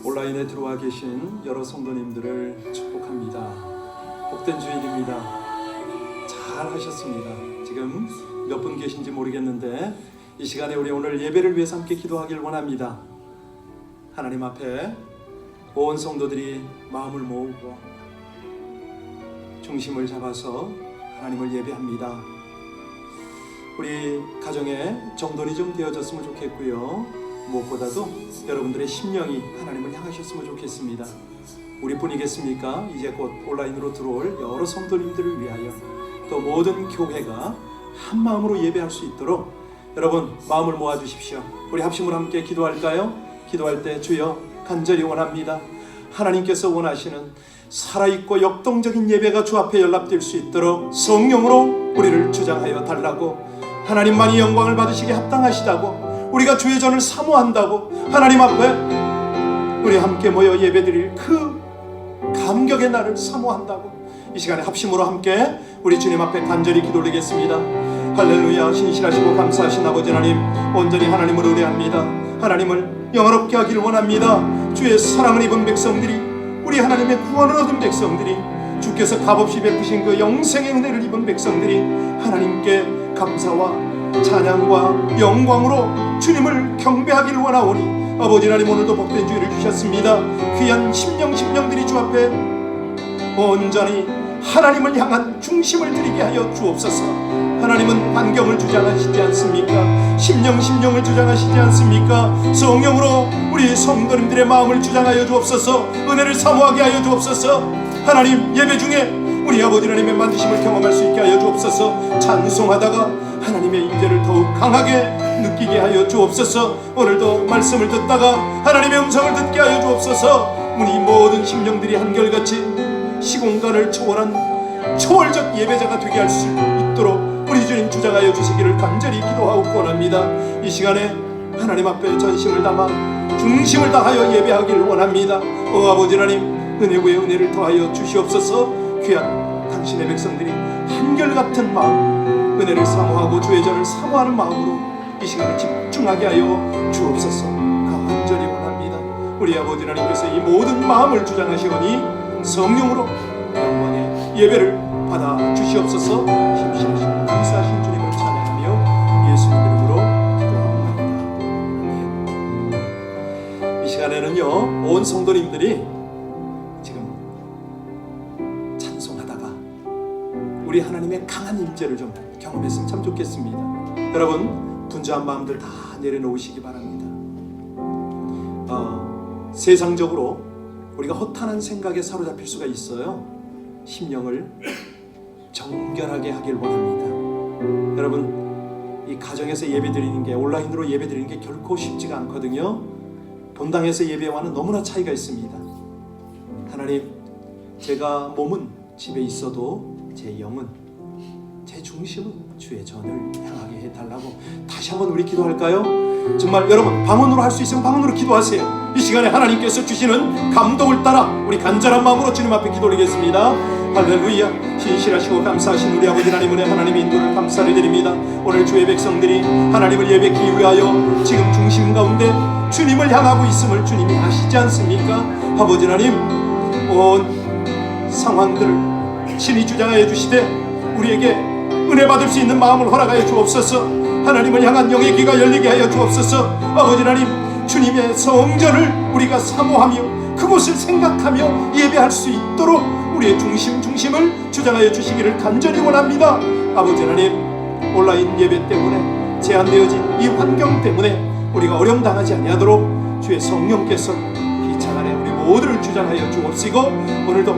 온라인에 들어와 계신 여러 성도님들을 축복합니다. 복된 주일입니다. 잘 하셨습니다. 지금 몇 분 계신지 모르겠는데 이 시간에 우리 오늘 예배를 위해서 함께 기도하길 원합니다. 하나님 앞에 온 성도들이 마음을 모으고 중심을 잡아서 하나님을 예배합니다. 우리 가정에 정돈이 좀 되어졌으면 좋겠고요. 무엇보다도 여러분들의 심령이 하나님을 향하셨으면 좋겠습니다. 우리뿐이겠습니까? 이제 곧 온라인으로 들어올 여러 성도님들을 위하여 또 모든 교회가 한 마음으로 예배할 수 있도록 여러분 마음을 모아주십시오. 우리 합심으로 함께 기도할까요? 기도할 때 주여 간절히 원합니다. 하나님께서 원하시는 살아있고 역동적인 예배가 주 앞에 연락될 수 있도록 성령으로 우리를 주장하여 달라고, 하나님만이 영광을 받으시기에 합당하시다고, 우리가 주의 전을 사모한다고, 하나님 앞에 우리 함께 모여 예배드릴 그 감격의 날을 사모한다고, 이 시간에 합심으로 함께 우리 주님 앞에 간절히 기도 올리겠습니다. 할렐루야. 신실하시고 감사하신 아버지 하나님, 온전히 하나님을 의뢰합니다. 하나님을 영화롭게 하길 원합니다. 주의 사랑을 입은 백성들이, 우리 하나님의 구원을 얻은 백성들이, 주께서 값없이 베푸신 그 영생의 은혜를 입은 백성들이 하나님께 감사와 찬양과 영광으로 주님을 경배하기를 원하오니, 아버지 하나님 오늘도 복된 주일을 주셨습니다. 귀한 심령들이 주 앞에 온전히 하나님을 향한 중심을 드리게 하여 주옵소서. 하나님은 환경을 주장하시지 않습니까? 심령을 주장하시지 않습니까? 성령으로 우리 성도님들의 마음을 주장하여 주옵소서. 은혜를 사모하게 하여 주옵소서. 하나님 예배 중에 우리 아버지 하나님의 만지심을 경험할 수 있게 하여 주옵소서. 찬송하다가 하나님의 임재를 더욱 강하게 느끼게 하여 주옵소서. 오늘도 말씀을 듣다가 하나님의 음성을 듣게 하여 주옵소서. 우리 모든 심령들이 한결같이 시공간을 초월한 초월적 예배자가 되게 할 수 있도록 우리 주님 주장하여 주시기를 간절히 기도하고 원합니다. 이 시간에 하나님 앞에 전심을 담아 중심을 다하여 예배하기를 원합니다. 아버지 하나님, 은혜 위에 은혜를 더하여 주시옵소서. 귀한 당신의 백성들이 한결같은 마음, 은혜를 사모하고 주의 전을 사모하는 마음으로 이 시간을 집중하게 하여 주옵소서. 간절히 원합니다. 우리 아버지 하나님께서 이 모든 마음을 주장하시오니 성령으로 영광의 예배를 받아 주시옵소서. 심심하시고 감사하신 주님을 찬양하며 예수님 이름으로 기도합니다. 이 시간에는요, 온 성도님들이 지금 찬송하다가 우리 하나님의 강한 임재를 좀 경험했으면 참 좋겠습니다. 여러분 분주한 마음들 다 내려놓으시기 바랍니다. 세상적으로 우리가 허탄한 생각에 사로잡힐 수가 있어요. 심령을 정결하게 하길 원합니다. 여러분, 이 가정에서 예배드리는 게, 온라인으로 예배드리는 게 결코 쉽지가 않거든요. 본당에서 예배와는 너무나 차이가 있습니다. 하나님, 제가 몸은 집에 있어도 제 영은, 제 중심은 주의 전을 향하게 해달라고 다시 한번 우리 기도할까요? 정말 여러분 방언으로 할 수 있으면 방언으로 기도하세요. 이 시간에 하나님께서 주시는 감동을 따라 우리 간절한 마음으로 주님 앞에 기도 올리겠습니다. 할렐루야. 신실하시고 감사하신 우리 아버지 하나님, 은혜 하나님의 인도를 감사를 드립니다. 오늘 주의 백성들이 하나님을 예배하기 위하여 지금 중심 가운데 주님을 향하고 있음을 주님이 아시지 않습니까? 아버지 하나님, 온 상황들을 신이 주장하여 주시되 우리에게 은혜 받을 수 있는 마음을 허락하여 주옵소서. 하나님을 향한 영의 귀가 열리게 하여 주옵소서. 아버지 하나님, 주님의 성전을 우리가 사모하며 그곳을 생각하며 예배할 수 있도록 우리의 중심을 주장하여 주시기를 간절히 원합니다. 아버지 하나님, 온라인 예배 때문에 제한되어진 이 환경 때문에 우리가 어려움당하지 아니하도록 주의 성령께서 이 차간에 우리 모두를 주장하여 주옵시고, 오늘도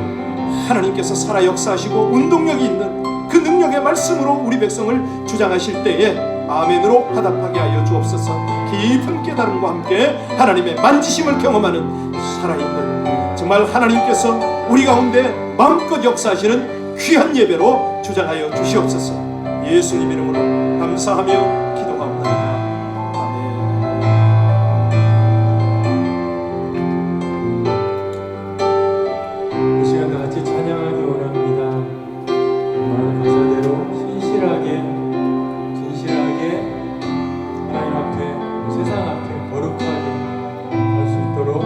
하나님께서 살아 역사하시고 운동력이 있는 그 능력의 말씀으로 우리 백성을 주장하실 때에 아멘으로 화답하게 하여 주옵소서. 깊은 깨달음과 함께 하나님의 만지심을 경험하는 살아있는, 정말 하나님께서 우리 가운데 마음껏 역사하시는 귀한 예배로 주장하여 주시옵소서. 예수님 이름으로 감사하며 기도합니다. 이 시간 다 같이 찬양하기 원합니다. 정말 가사대로 진실하게 하나님 앞에, 세상 앞에 거룩하게 살 수 있도록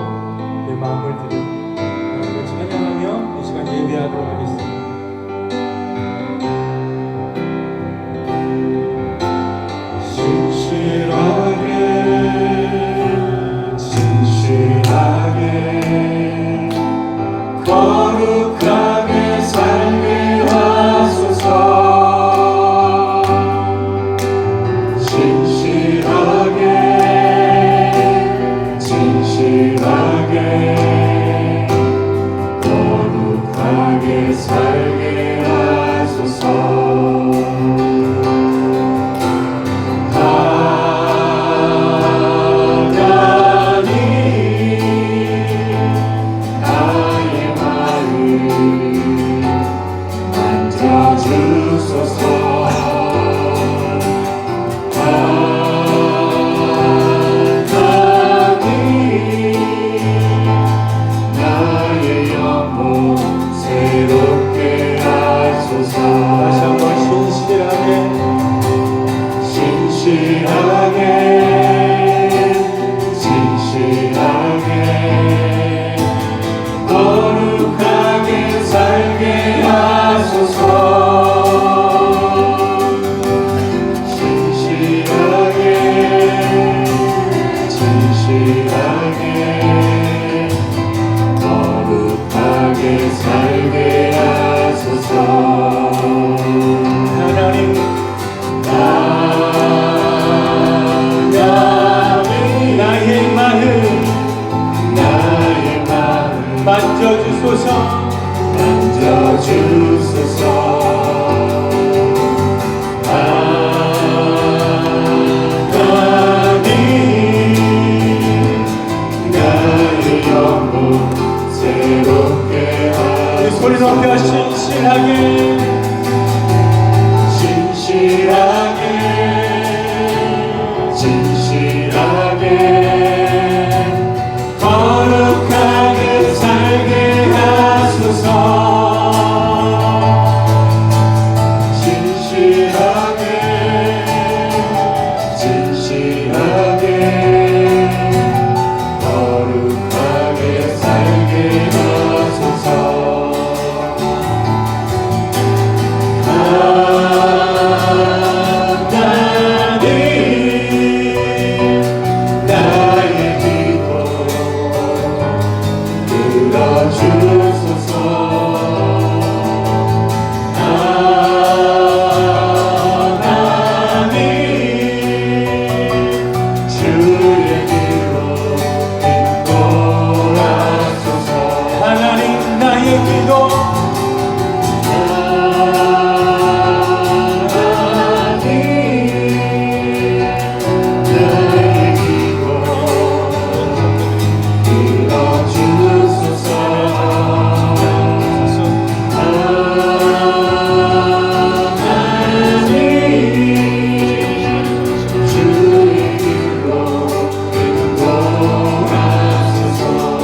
거룩하게 살게 하소서. 진실하게 거룩하게 살게 하소서. 하나님 나의 마음 만져주소서. 나의 영혼 새롭게 하소서. 우리 소리 높여 진실하게 거룩하게 살게 하소서. 거룩하게 살게 하소서. 나의 기도 들어주소서. 주의 기로 인도하소서. 하나님 나의 기도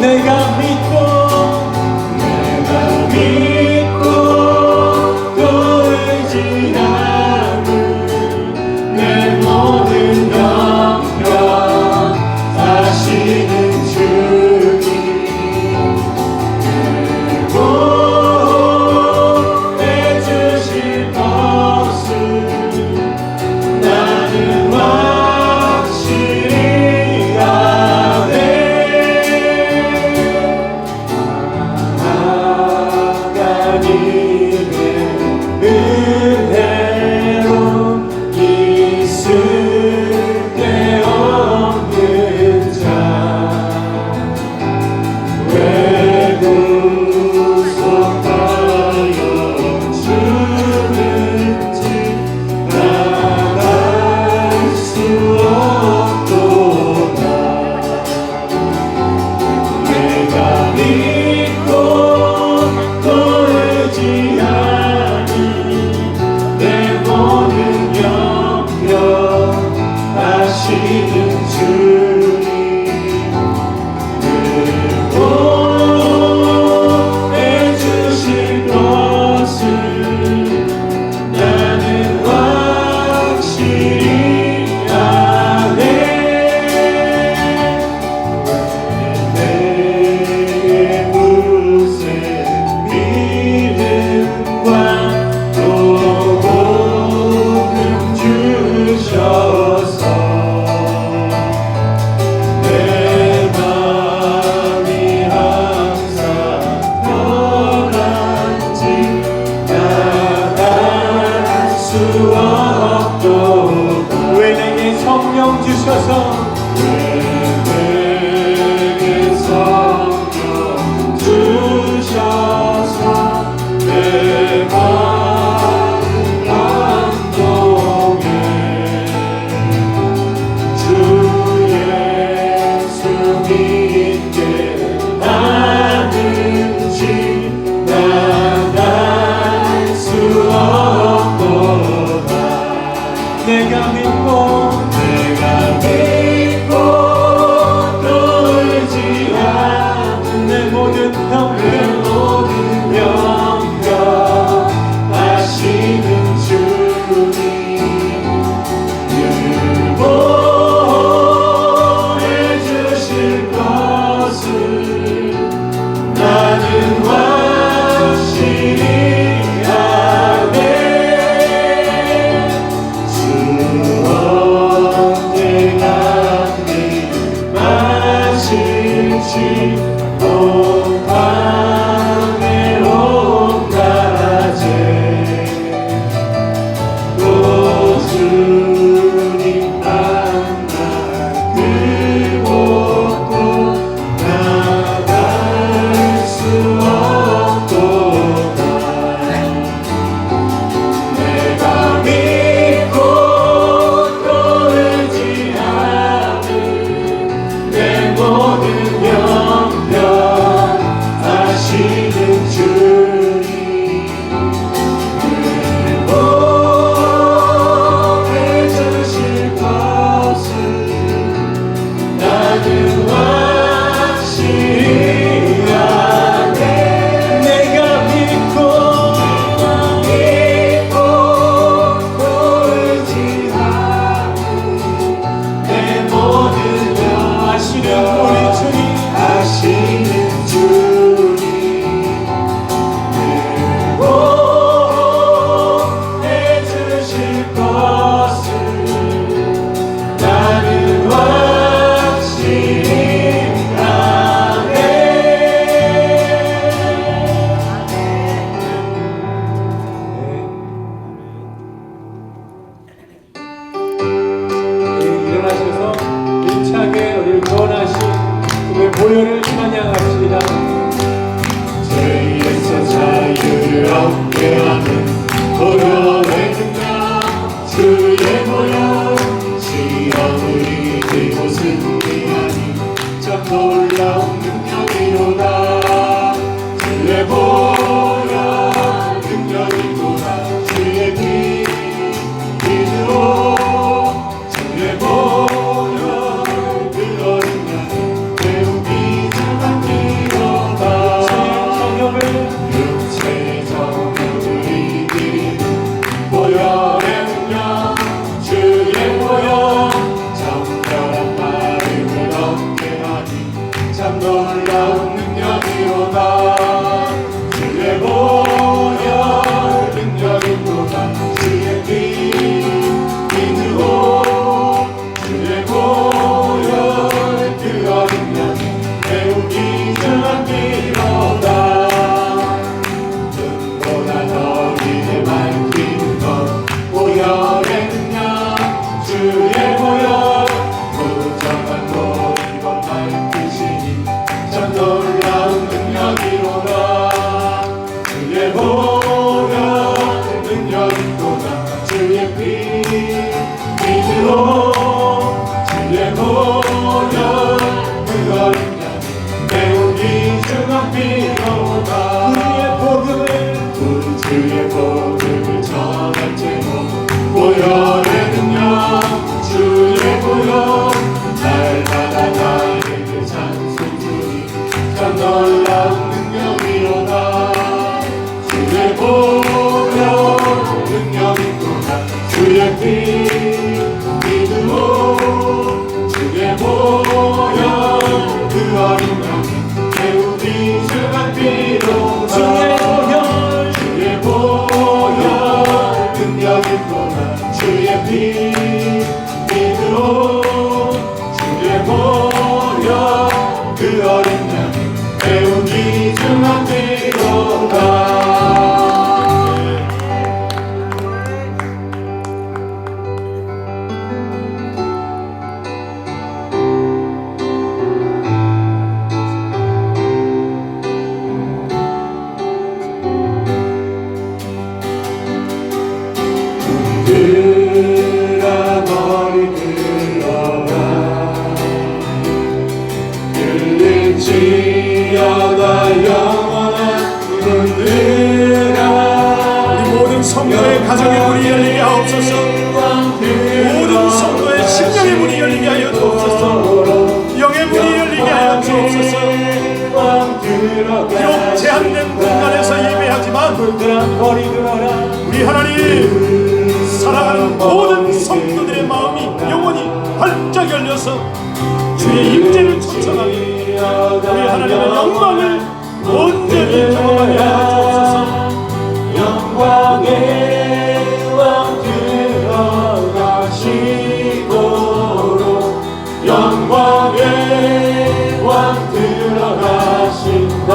내가 믿고 또 의지하는 내 모든 영광 하시는 주님 보내주실 것을 나는 확실히 아네. 은혜로 있을 데 없는 자 왜 구속하여 주는지 나갈 수 없도다. 내가 믿고 또 의지하는 내 모든 영역 하시는 주님 보내주실 것을 나는 확실히 아네. 내게 무슨 믿음과 또 복음 주셔서 내 맘이 항상 편한지 나갈 수 없도다. 왜 내게 성령 주셔서 내 마음 감동해. 주 예수 믿게 하는지 나갈 수 없도다. 내가 믿고 보혈을 찬양합시다. 죄에서 자유를 얻게 하는 보혈의 능력 주의 보혈 시험을 이기고 승리하니 참 놀라운 능력이로다. 주의 보혈 능력이로다. 주의 피 믿으오 주의 보혈 그 어린 양이 매우 비장한 기로다. 육체의 정욕을 이기는 보혈의 능력 주의 보혈 정결한 마음을 얻게 하니 참 놀라운 능력이로다. 주의 보혈 능력이로다. 주의 피 믿으오 주의 보혈 그 어린 양이 매우 귀중한 피로다. 눈보다 더 길게 밝히는 것 보혈의 능력 주의 보혈 무정한 도리로 밝히시니 참 놀라운 능력이로다. 주의 보혈 능력이로다. 주의 피 믿으오 주의 보혈 그 어린 양이 매우 귀중한 피로다. 주의 복음을 전할 제목 보혈의 능력 주의 보혈 날마다 나에게 찬송 주니 참 놀라운 능력이로다. 주의 보혈 능력이로다. 주의 피 믿으오 주의 보혈 그 어린 양이 매우 귀중한 피로다. 주의 보혈 능력이로다. 주의 피 믿으오 주의 보혈 그 어린 양이 매우 귀중한 피로다. 들아 머리 들어라 들릴지어다 영원한 문들아. 우리 모든 성도의 가정의 문이 열리게 하옵소서. 모든 성도의 심령의 문이 열리게 하여 주옵소서. 영의 문이 열리게 하여 주옵소서. 비록 제한된 공간에서 예배하지만 우리 하나님 사랑하는 모든 성도들의 마음이 영원히 활짝 열려서 주의 임재를 초청하니 우리 하나님의 영광을 온전히 경험하게 하여 주옵소서. 영광의 왕 들어가시도록 영광의 왕 들어가신다.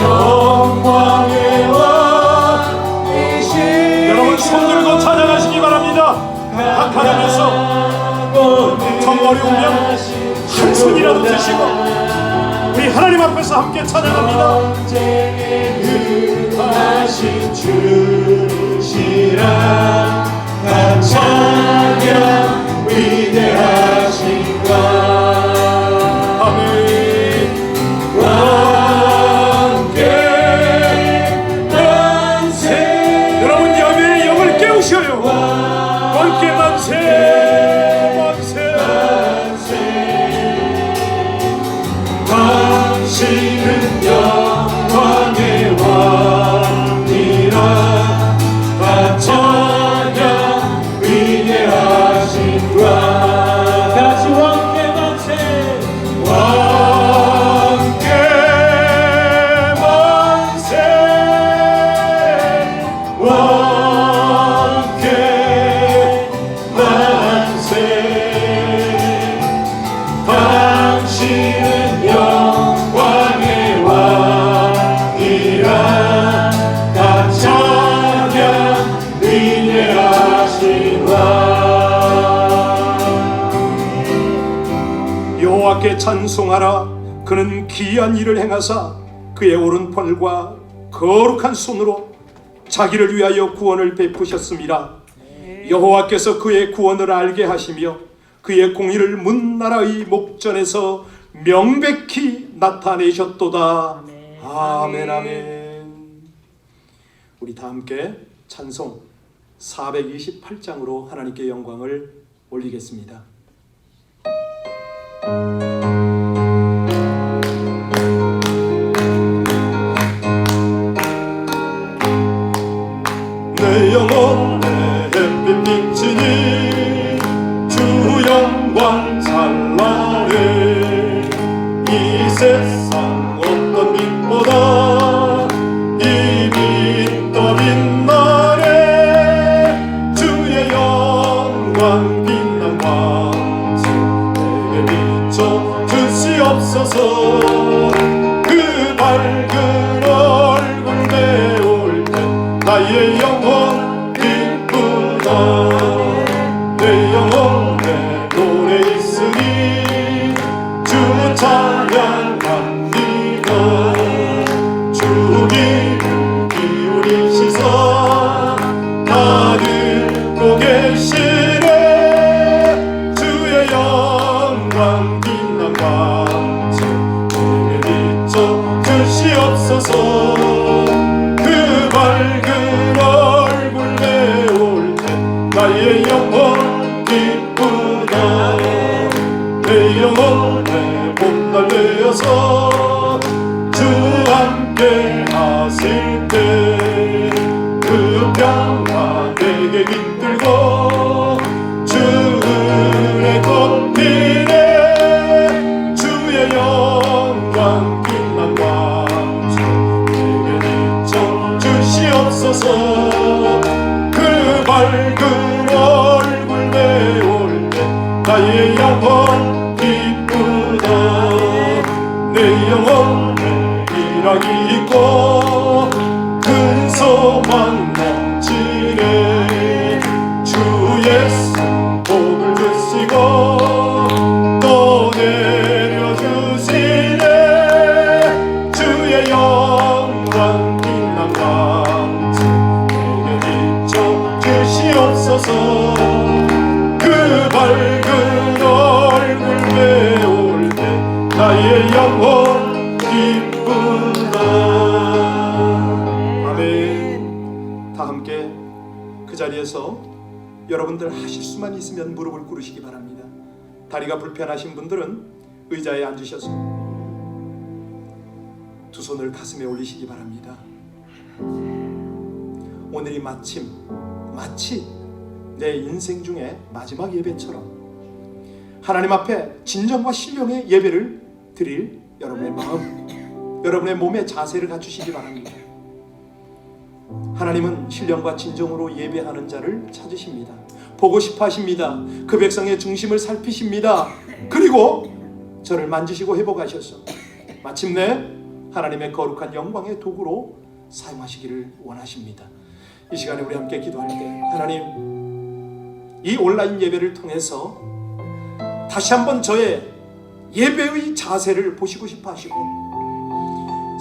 영광의 왕이신 여러분 손 들고 찬양하시기 바랍니다. 각 가정에서 정월이 오면 한 손이라도 드시고 우리 하나님 앞에서 함께 찬양합니다. 언제에 하신 주시라 다 찬양 위대하신가. 아멘. 여러분 예배의 영을 깨우셔요. 함께 만세 만세. 당신은 영광의 왕이라 다 찬양 위대하신가. 다시 왕께 만세 왕께 만세 왕께 만세. 당신은 영광의 왕이라 다 찬양 위대하신 왕. 여호와께 찬송하라. 그는 기이한 일을 행하사 그의 오른팔과 거룩한 손으로 자기를 위하여 구원을 베푸셨습니다. 여호와께서 그의 구원을 알게 하시며 그의 공의를 문나라의 목전에서 명백히 나타내셨도다. 아멘, 아멘. 우리 다 함께 찬송 428장으로 하나님께 영광을 올리겠습니다. 내 영혼 내 햇빛 비치니 주 영광 찬란해. 이 세상 어떤 빛보다 이 빛 더 빛나네. 주의 영광 빛난 광채 내게 비춰 주시옵소서. 그 밝은 얼굴 내올 때 나의 영혼 기쁘다. 내 영혼에 노래 있으니 주 찬양합니다. 주 귀를 기울이시사 나 듣고 계시네. 주의 영광 빛난 광채 내게 비춰 주시옵소서. 그 밝은 얼굴 내올 때 나의 영혼 기쁘다. 내 영혼에 봄날 내어서 주 함께 하실 때 그 평화 내게 깃들고 주 은혜 걷히네. 주의 영광 빛난 광채 내게 비춰 주시옵소서. 그 밝은 얼굴 내올 때 나의 영혼 기쁘다. 내 영혼에 일하기 있고 큰 소망 넘치네. 주 예수 복을 주시고 또 내려주시네. 주의 영광 빛난 광채 내게 비춰 주시옵소서. 그 밝은 얼굴 내올 때 나의 영혼 기쁘다. 아멘. 다 함께 그 자리에서 여러분들 하실 수만 있으면 무릎을 꿇으시기 바랍니다. 다리가 불편하신 분들은 의자에 앉으셔서 두 손을 가슴에 올리시기 바랍니다. 오늘이 마치 내 인생 중에 마지막 예배처럼 하나님 앞에 진정과 신령의 예배를 드릴 여러분의 마음, 여러분의 몸의 자세를 갖추시기 바랍니다. 하나님은 신령과 진정으로 예배하는 자를 찾으십니다. 보고 싶어 하십니다. 그 백성의 중심을 살피십니다. 그리고 저를 만지시고 회복하셔서 마침내 하나님의 거룩한 영광의 도구로 사용하시기를 원하십니다. 이 시간에 우리 함께 기도할 때 하나님, 이 온라인 예배를 통해서 다시 한번 저의 예배의 자세를 보시고 싶어 하시고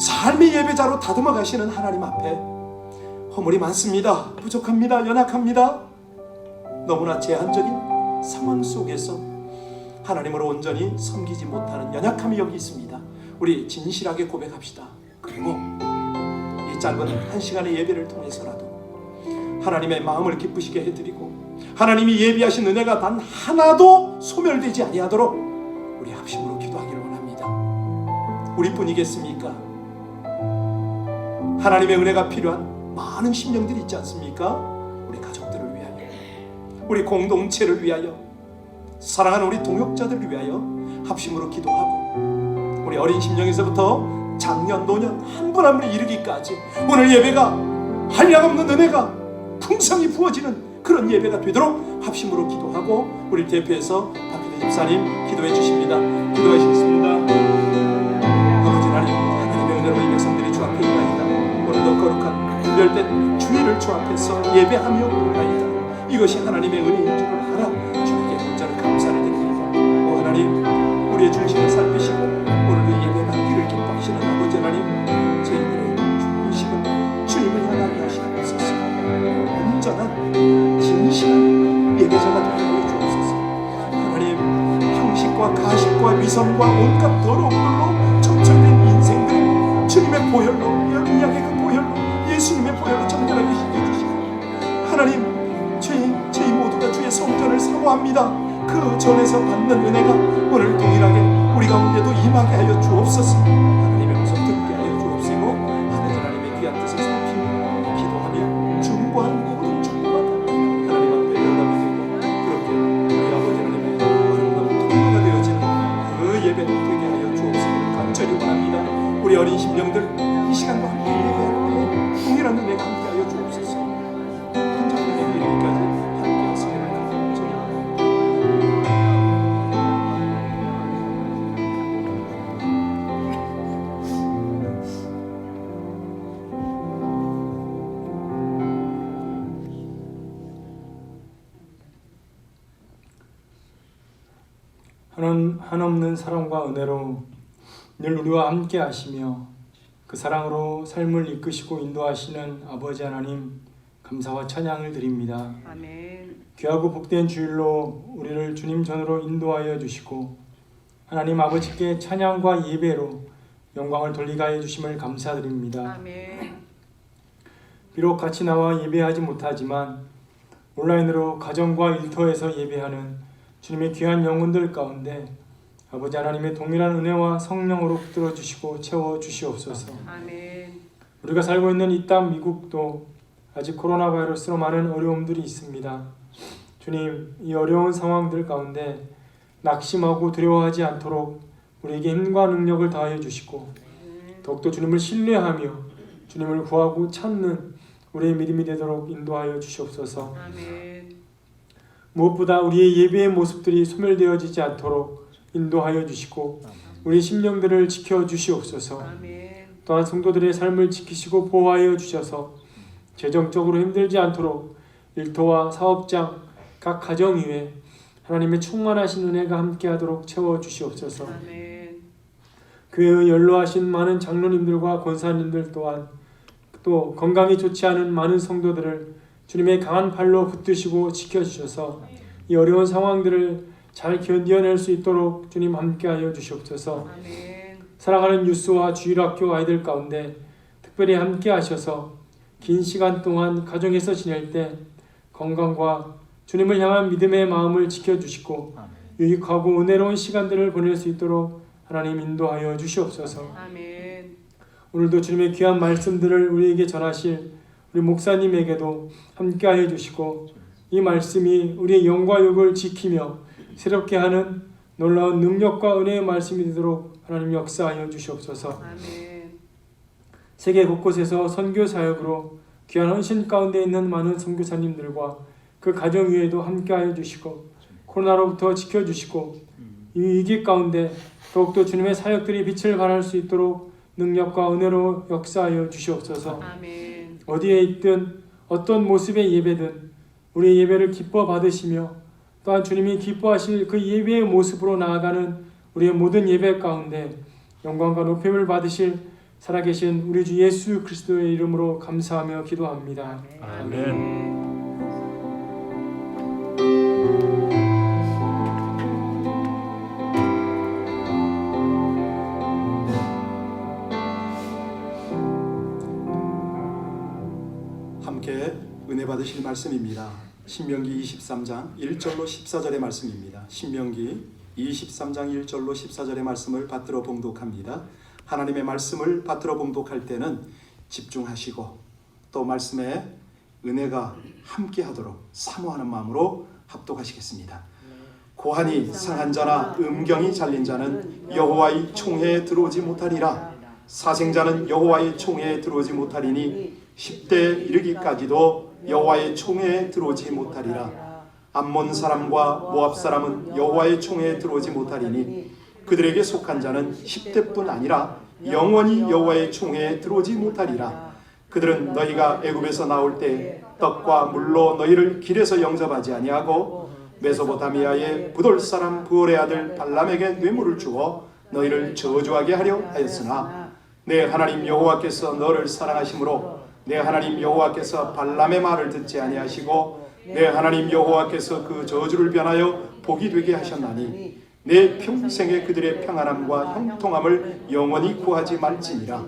삶의 예배자로 다듬어 가시는 하나님 앞에 허물이 많습니다. 부족합니다. 연약합니다. 너무나 제한적인 상황 속에서 하나님을 온전히 섬기지 못하는 연약함이 여기 있습니다. 우리 진실하게 고백합시다. 그리고 이 짧은 한 시간의 예배를 통해서라도 하나님의 마음을 기쁘시게 해드리고 하나님이 예비하신 은혜가 단 하나도 소멸되지 아니하도록 우리 합심으로 기도하기를 원합니다. 우리뿐이겠습니까? 하나님의 은혜가 필요한 많은 심령들이 있지 않습니까? 우리 가족들을 위하여, 우리 공동체를 위하여, 사랑하는 우리 동역자들을 위하여 합심으로 기도하고 우리 어린 심령에서부터 장년, 노년 한 분 한 분이 이르기까지 오늘 예배가 한량없는 은혜가 풍성히 부어지는 그런 예배가 되도록 합심으로 기도하고 우리 대표해서 박희대 집사님 기도해 주십니다. 기도하시겠습니다. 아버지 하나님, 하나님의 은혜로 이 백성들이 주 앞에 있나이다. 오늘도 거룩한 분별된 주일을 주 앞에서 예배하며 있나이다. 이것이 하나님의 은혜인 줄을 알아 주님께 온전한 감사를 드립니다. 오 하나님, 우리의 중심을 위선과 온갖 더러움들로 점철된 인생들 주님의 보혈로, 언약의 그 보혈로, 예수님의 보혈로 정결하게 해주시고, 하나님, 저희 모두가 주의 성전을 사모합니다. 그 전에서 받는 은혜가 오늘 동일하게 우리 가운데도 임하게 하여 주옵소서. 하나님의 음성 듣게 하여 주옵시고, 아버지 하나님의 귀한 뜻을 살피며 기도하며 중보하는 모든 중보가 하나님 앞에 영광이 되고, 그렇게 우리 아버지 하나님의 아름다운 통로가 되어지는 그 예배 되게 하여 주옵시기를 간절히 원합니다. 우리 어린 심령들 이 시간도 함께 예배할 때 동일한 은혜가 함께 하여 주옵소서. 한장님의 이르기까지 함께 하시기를 간절히 원합니다. 한없는 사랑과 은혜로 늘 우리와 함께 하시며 그 사랑으로 삶을 이끄시고 인도하시는 아버지 하나님, 감사와 찬양을 드립니다. 아멘. 귀하고 복된 주일로 우리를 주님 전으로 인도하여 주시고 하나님 아버지께 찬양과 예배로 영광을 돌리게 하여 주심을 감사드립니다. 아멘. 비록 같이 나와 예배하지 못하지만 온라인으로 가정과 일터에서 예배하는 주님의 귀한 영혼들 가운데 아버지 하나님의 동일한 은혜와 성령으로 붙들어 주시고 채워 주시옵소서. 아멘. 우리가 살고 있는 이 땅 미국도 아직 코로나 바이러스로 많은 어려움들이 있습니다. 주님, 이 어려운 상황들 가운데 낙심하고 두려워하지 않도록 우리에게 힘과 능력을 다하여 주시고 더욱더 주님을 신뢰하며 주님을 구하고 찾는 우리의 믿음이 되도록 인도하여 주시옵소서. 아멘. 무엇보다 우리의 예배의 모습들이 소멸되어지지 않도록 인도하여 주시고 우리 심령들을 지켜 주시옵소서. 아멘. 또한 성도들의 삶을 지키시고 보호하여 주셔서 재정적으로 힘들지 않도록 일터와 사업장, 각 가정 위에 하나님의 충만하신 은혜가 함께하도록 채워 주시옵소서. 아멘. 그 연로하신 많은 장로님들과 권사님들 또한 또 건강이 좋지 않은 많은 성도들을 주님의 강한 팔로 붙드시고 지켜주셔서 이 어려운 상황들을 잘 견뎌낼 수 있도록 주님 함께하여 주시옵소서. 아멘. 사랑하는 유스와 주일학교 아이들 가운데 특별히 함께하셔서 긴 시간 동안 가정에서 지낼 때 건강과 주님을 향한 믿음의 마음을 지켜주시고 유익하고 은혜로운 시간들을 보낼 수 있도록 하나님 인도하여 주시옵소서. 아멘. 오늘도 주님의 귀한 말씀들을 우리에게 전하실 우리 목사님에게도 함께하여 주시고 이 말씀이 우리의 영과 육을 지키며 새롭게 하는 놀라운 능력과 은혜의 말씀이 되도록 하나님 역사하여 주시옵소서. 아멘. 세계 곳곳에서 선교 사역으로 귀한 헌신 가운데 있는 많은 선교사님들과 그 가정 위에도 함께하여 주시고 코로나로부터 지켜주시고 이 위기 가운데 더욱더 주님의 사역들이 빛을 발할 수 있도록 능력과 은혜로 역사하여 주시옵소서. 아멘. 어디에 있든 어떤 모습의 예배든 우리의 예배를 기뻐 받으시며 또한 주님이 기뻐하실 그 예배의 모습으로 나아가는 우리의 모든 예배 가운데 영광과 높임을 받으실 살아계신 우리 주 예수 그리스도의 이름으로 감사하며 기도합니다. 아멘. 함께 은혜 받으실 말씀입니다. 신명기 23장 1절로 14절의 말씀입니다. 신명기 23장 1절로 14절의 말씀을 받들어 봉독합니다. 하나님의 말씀을 받들어 봉독할 때는 집중하시고 또 말씀에 은혜가 함께하도록 사모하는 마음으로 합독하시겠습니다. 고환이 상한 자나 음경이 잘린 자는 여호와의 총회에 들어오지 못하리라. 사생자는 여호와의 총회에 들어오지 못하리니 10대 이르기까지도 여호와의 총회에 들어오지 못하리라. 암몬 사람과 모압 사람은 여호와의 총회에 들어오지 못하리니 그들에게 속한 자는 10대뿐 아니라 영원히 여호와의 총회에 들어오지 못하리라. 그들은 너희가 애굽에서 나올 때 떡과 물로 너희를 길에서 영접하지 아니하고 메소포타미아의 부돌 사람 부올의 아들 발람에게 뇌물을 주어 너희를 저주하게 하려 하였으나 내 하나님 여호와께서 너를 사랑하심으로 내 하나님 여호와께서 발람의 말을 듣지 아니하시고 내 하나님 여호와께서 그 저주를 변하여 복이 되게 하셨나니 내 평생에 그들의 평안함과 형통함을 영원히 구하지 말지니라.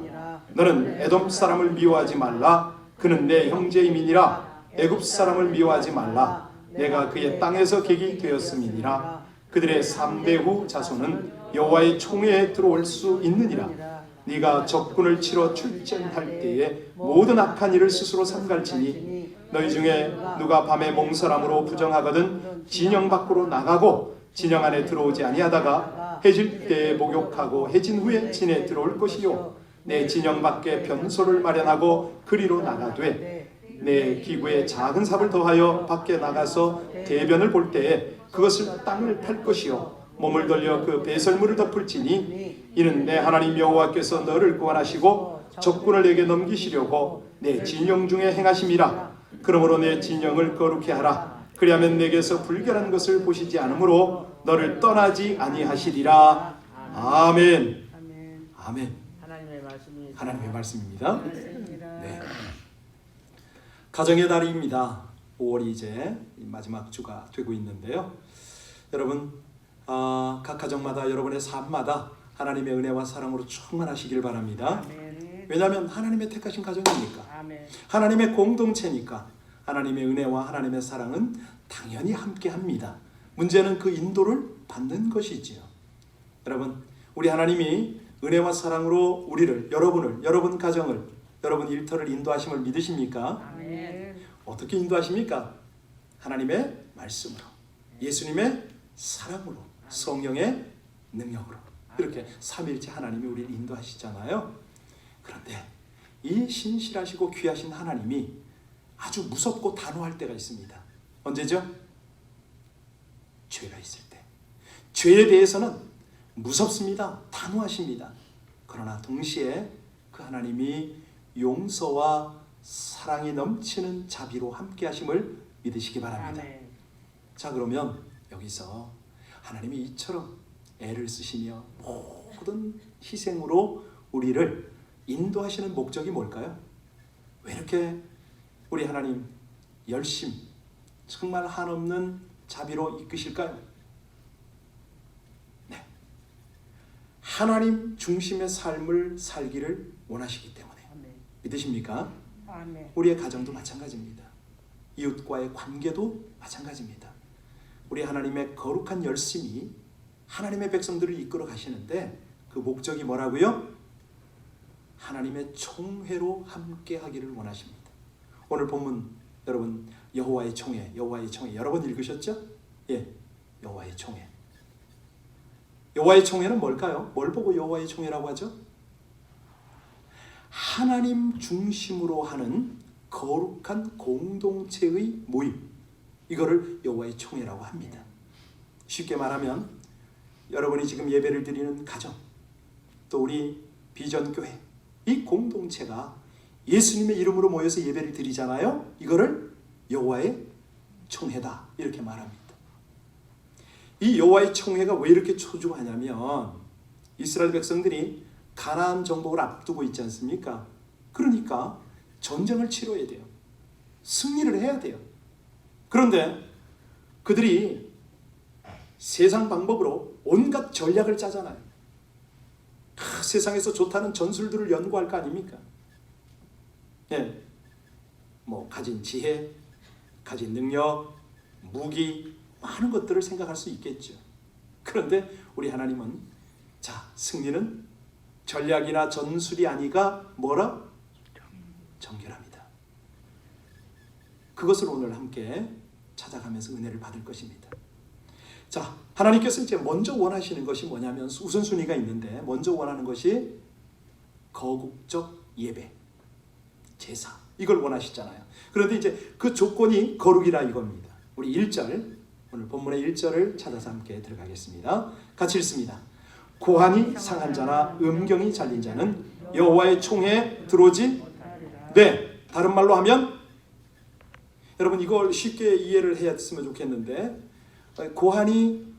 너는 에돔 사람을 미워하지 말라. 그는 내 형제임이니라. 애굽 사람을 미워하지 말라. 내가 그의 땅에서 객이 되었음이니라. 그들의 3대 후 자손은 여호와의 총회에 들어올 수 있느니라. 네가 적군을 치러 출전할 때에 모든 악한 일을 스스로 삼갈지니 너희 중에 누가 밤에 몽설함으로 부정하거든 진영 밖으로 나가고 진영 안에 들어오지 아니하다가 해질 때에 목욕하고 해진 후에 진에 들어올 것이요 내 진영 밖에 변소를 마련하고 그리로 나가되 내 기구에 작은 삽을 더하여 밖에 나가서 대변을 볼 때에 그것을 땅을 팔 것이요 몸을 돌려 그 배설물을 덮을지니 이는 내 하나님 여호와께서 너를 구원하시고 적군을 내게 넘기시려고 내 진영 중에 행하심이라. 그러므로 내 진영을 거룩히 하라. 그리하면 내게서 불결한 것을 보시지 않으므로 너를 떠나지 아니하시리라. 아멘. 아멘. 하나님의 말씀입니다. 네. 가정의 달입니다. 5월이 이제 마지막 주가 되고 있는데요. 여러분 각 가정마다 여러분의 삶마다 하나님의 은혜와 사랑으로 충만하시길 바랍니다. 왜냐하면 하나님의 택하신 가정이니까, 하나님의 공동체니까 하나님의 은혜와 하나님의 사랑은 당연히 함께합니다. 문제는 그 인도를 받는 것이지요. 여러분, 우리 하나님이 은혜와 사랑으로 우리를, 여러분을, 여러분 가정을, 여러분 일터를 인도하심을 믿으십니까? 어떻게 인도하십니까? 하나님의 말씀으로, 예수님의 사랑으로, 성령의 능력으로 이렇게 삼위일체 하나님이 우리를 인도하시잖아요. 그런데 이 신실하시고 귀하신 하나님이 아주 무섭고 단호할 때가 있습니다. 언제죠? 죄가 있을 때. 죄에 대해서는 무섭습니다. 단호하십니다. 그러나 동시에 그 하나님이 용서와 사랑이 넘치는 자비로 함께 하심을 믿으시기 바랍니다. 자, 그러면 여기서 하나님이 이처럼 애를 쓰시며 모든 희생으로 우리를 인도하시는 목적이 뭘까요? 왜 이렇게 우리 하나님 열심, 정말 한없는 자비로 이끄실까요? 네, 하나님 중심의 삶을 살기를 원하시기 때문에. 믿으십니까? 우리의 가정도 마찬가지입니다. 이웃과의 관계도 마찬가지입니다. 우리 하나님의 거룩한 열심이 하나님의 백성들을 이끌어 가시는데 그 목적이 뭐라고요? 하나님의 총회로 함께 하기를 원하십니다. 오늘 본문 여러분 여호와의 총회, 여호와의 총회 여러 번 읽으셨죠? 예, 여호와의 총회. 여호와의 총회는 뭘까요? 뭘 보고 여호와의 총회라고 하죠? 하나님 중심으로 하는 거룩한 공동체의 모임, 이거를 여호와의 총회라고 합니다. 쉽게 말하면 여러분이 지금 예배를 드리는 가정, 또 우리 비전교회, 이 공동체가 예수님의 이름으로 모여서 예배를 드리잖아요. 이거를 여호와의 총회다 이렇게 말합니다. 이 여호와의 총회가 왜 이렇게 소중하냐면 이스라엘 백성들이 가나안 정복을 앞두고 있지 않습니까? 그러니까 전쟁을 치러야 돼요. 승리를 해야 돼요. 그런데 그들이 세상 방법으로 온갖 전략을 짜잖아요. 세상에서 좋다는 전술들을 연구할 거 아닙니까? 예, 뭐 가진 지혜, 가진 능력, 무기, 많은 것들을 생각할 수 있겠죠. 그런데 우리 하나님은 자, 승리는 전략이나 전술이 아니가 뭐라? 정결합니다. 그것을 오늘 함께 찾아가면서 은혜를 받을 것입니다. 자, 하나님께서 이제 먼저 원하시는 것이 뭐냐면 우선순위가 있는데 먼저 원하는 것이 거국적 예배, 제사, 이걸 원하시잖아요. 그런데 이제 그 조건이 거룩이라 이겁니다. 우리 1절, 오늘 본문의 1절을 찾아서 함께 들어가겠습니다. 같이 읽습니다. 고환이 상한 자나 음경이 잘린 자는 여호와의 총회에 들어오지. 네, 다른 말로 하면 여러분 이걸 쉽게 이해를 했으면 좋겠는데 고환이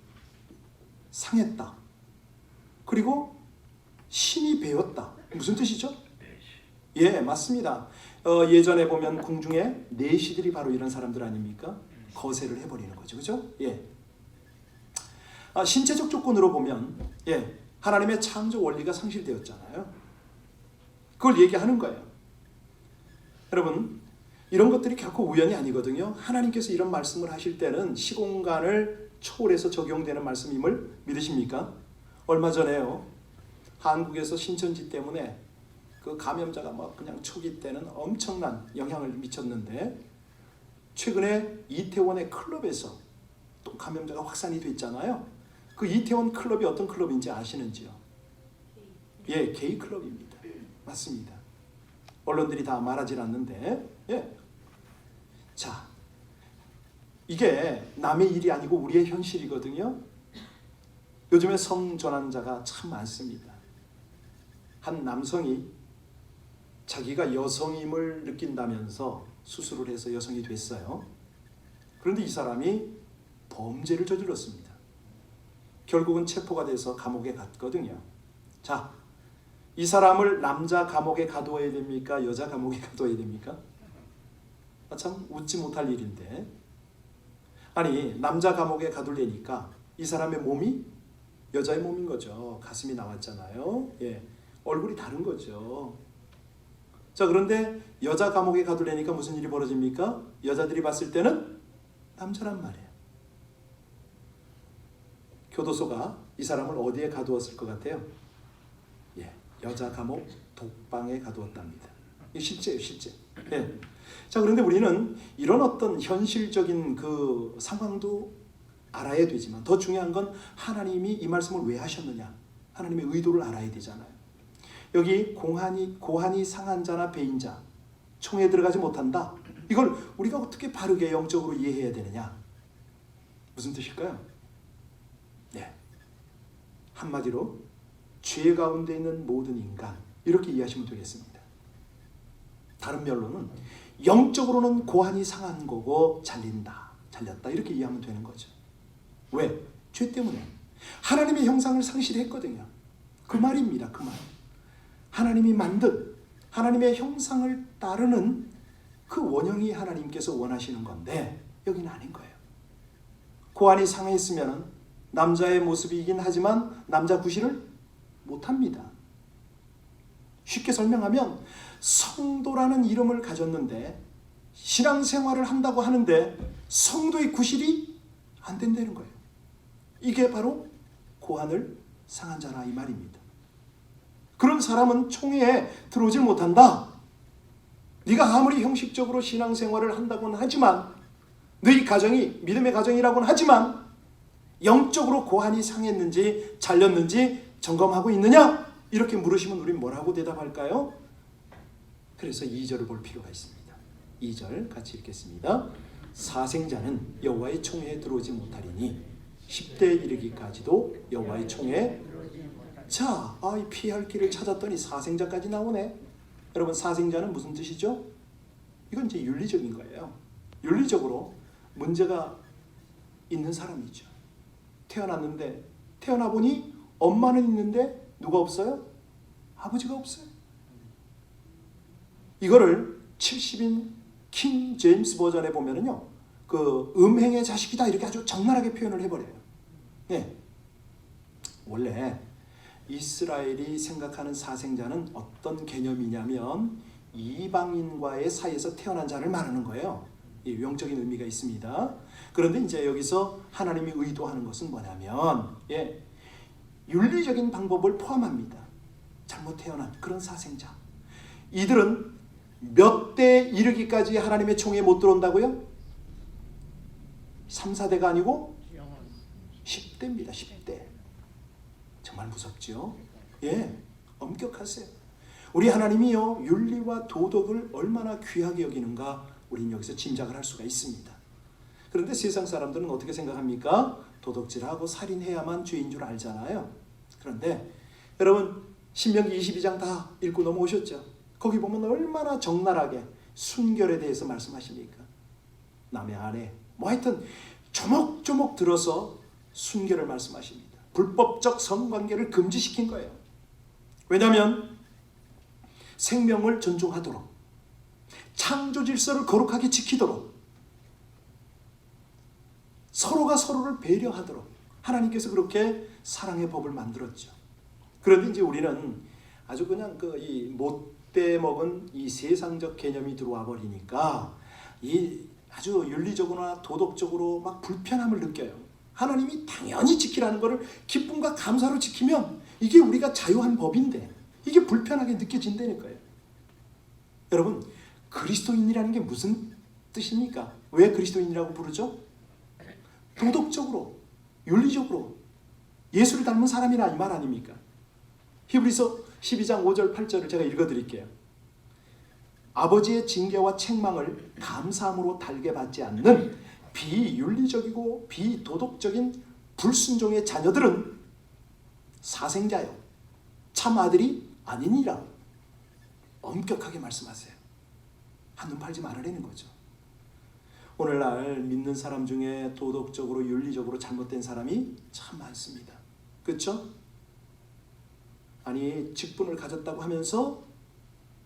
상했다. 그리고 신이 배웠다. 무슨 뜻이죠? 예, 맞습니다. 예전에 보면 궁중에 내시들이 바로 이런 사람들 아닙니까? 거세를 해버리는 거죠, 그렇죠? 예. 신체적 조건으로 보면 하나님의 창조 원리가 상실되었잖아요. 그걸 얘기하는 거예요. 여러분, 이런 것들이 결코 우연이 아니거든요. 하나님께서 이런 말씀을 하실 때는 시공간을 초월해서 적용되는 말씀임을 믿으십니까? 얼마 전에요, 한국에서 신천지 때문에 그 감염자가 막 그냥 초기 때는 엄청난 영향을 미쳤는데, 최근에 이태원의 클럽에서 또 감염자가 확산이 됐잖아요. 그 이태원 클럽이 어떤 클럽인지 아시는지요? 게이 클럽입니다. 맞습니다. 언론들이 다 말하지 않는데, 자, 이게 남의 일이 아니고 우리의 현실이거든요. 요즘에 성전환자가 참 많습니다. 한 남성이 자기가 여성임을 느낀다면서 수술을 해서 여성이 됐어요. 그런데 이 사람이 범죄를 저질렀습니다. 결국은 체포가 돼서 감옥에 갔거든요. 자, 이 사람을 남자 감옥에 가둬야 됩니까? 여자 감옥에 가둬야 됩니까? 참 웃지 못할 일인데, 아니 남자 감옥에 가둘래니까 이 사람의 몸이 여자의 몸인 거죠. 가슴이 나왔잖아요. 얼굴이 다른 거죠. 자, 그런데 여자 감옥에 가둘래니까 무슨 일이 벌어집니까? 여자들이 봤을 때는 남자란 말이에요. 교도소가 이 사람을 어디에 가두었을 것 같아요? 여자 감옥 독방에 가두었답니다. 이게 실제예요, 실제. 자, 그런데 우리는 이런 어떤 현실적인 그 상황도 알아야 되지만, 더 중요한 건 하나님이 이 말씀을 왜 하셨느냐, 하나님의 의도를 알아야 되잖아요. 여기 고환이 상한 자나 배인자, 총에 들어가지 못한다. 이걸 우리가 어떻게 바르게 영적으로 이해해야 되느냐? 무슨 뜻일까요? 한마디로 죄 가운데 있는 모든 인간, 이렇게 이해하시면 되겠습니다. 다른 면로는 영적으로는 고환이 상한 거고 잘렸다 이렇게 이해하면 되는 거죠. 왜? 죄 때문에 하나님의 형상을 상실했거든요. 그 말입니다. 그 말. 하나님이 만든 하나님의 형상을 따르는 그 원형이 하나님께서 원하시는 건데 여기는 아닌 거예요. 고환이 상했으면 남자의 모습이긴 하지만 남자 구실을 못합니다. 쉽게 설명하면 성도라는 이름을 가졌는데 신앙생활을 한다고 하는데 성도의 구실이 안 된다는 거예요. 이게 바로 고환을 상한 자라 이 말입니다. 그런 사람은 총회에 들어오지 못한다. 네가 아무리 형식적으로 신앙생활을 한다고는 하지만, 너희 가정이 믿음의 가정이라고는 하지만 영적으로 고환이 상했는지 잘렸는지 점검하고 있느냐? 이렇게 물으시면 우리는 뭐라고 대답할까요? 그래서 2절을 볼 필요가 있습니다. 2절 같이 읽겠습니다. 사생자는 여호와의 총회에 들어오지 못하리니 10대에 이르기까지도 여호와의 총회에. 자, 피할 길을 찾았더니 사생자까지 나오네. 여러분, 사생자는 무슨 뜻이죠? 이건 이제 윤리적인 거예요. 윤리적으로 문제가 있는 사람이죠. 태어났는데 태어나 보니 엄마는 있는데 누가 없어요? 아버지가 없어요. 이거를 70인 킹 제임스 버전에 보면은요, 그 음행의 자식이다 이렇게 아주 적나라하게 표현을 해버려요. 원래 이스라엘이 생각하는 사생자는 어떤 개념이냐면 이방인과의 사이에서 태어난 자를 말하는 거예요. 이 영적인 의미가 있습니다. 그런데 이제 여기서 하나님이 의도하는 것은 뭐냐면 윤리적인 방법을 포함합니다. 잘못 태어난 그런 사생자. 이들은 몇 대 이르기까지 하나님의 총에 못 들어온다고요? 3, 4대가 아니고 10대입니다. 10대. 정말 무섭죠? 엄격하세요. 우리 하나님이요, 윤리와 도덕을 얼마나 귀하게 여기는가 우리는 여기서 짐작을 할 수가 있습니다. 그런데 세상 사람들은 어떻게 생각합니까? 도덕질하고 살인해야만 죄인 줄 알잖아요. 그런데 여러분, 신명기 22장 다 읽고 넘어오셨죠? 거기 보면 얼마나 적나라하게 순결에 대해서 말씀하십니까? 남의 아내, 하여튼 조목조목 들어서 순결을 말씀하십니다. 불법적 성관계를 금지시킨 거예요. 왜냐하면 생명을 존중하도록, 창조 질서를 거룩하게 지키도록, 서로가 서로를 배려하도록, 하나님께서 그렇게 사랑의 법을 만들었죠. 그런데 이제 우리는 아주 그냥 이 못돼 먹은 이 세상적 개념이 들어와 버리니까 이 아주 윤리적으로나 도덕적으로 막 불편함을 느껴요. 하나님이 당연히 지키라는 것을 기쁨과 감사로 지키면 이게 우리가 자유한 법인데 이게 불편하게 느껴진다니까요. 여러분, 그리스도인이라는 게 무슨 뜻입니까? 왜 그리스도인이라고 부르죠? 도덕적으로, 윤리적으로 예수를 닮은 사람이라 이 말 아닙니까? 히브리서 12장 5절 8절을 제가 읽어드릴게요. 아버지의 징계와 책망을 감사함으로 달게 받지 않는 비윤리적이고 비도덕적인 불순종의 자녀들은 사생자요 참 아들이 아니니라 엄격하게 말씀하세요. 한눈 팔지 말으라는 거죠. 오늘날 믿는 사람 중에 도덕적으로 윤리적으로 잘못된 사람이 참 많습니다. 그렇죠? 아니 직분을 가졌다고 하면서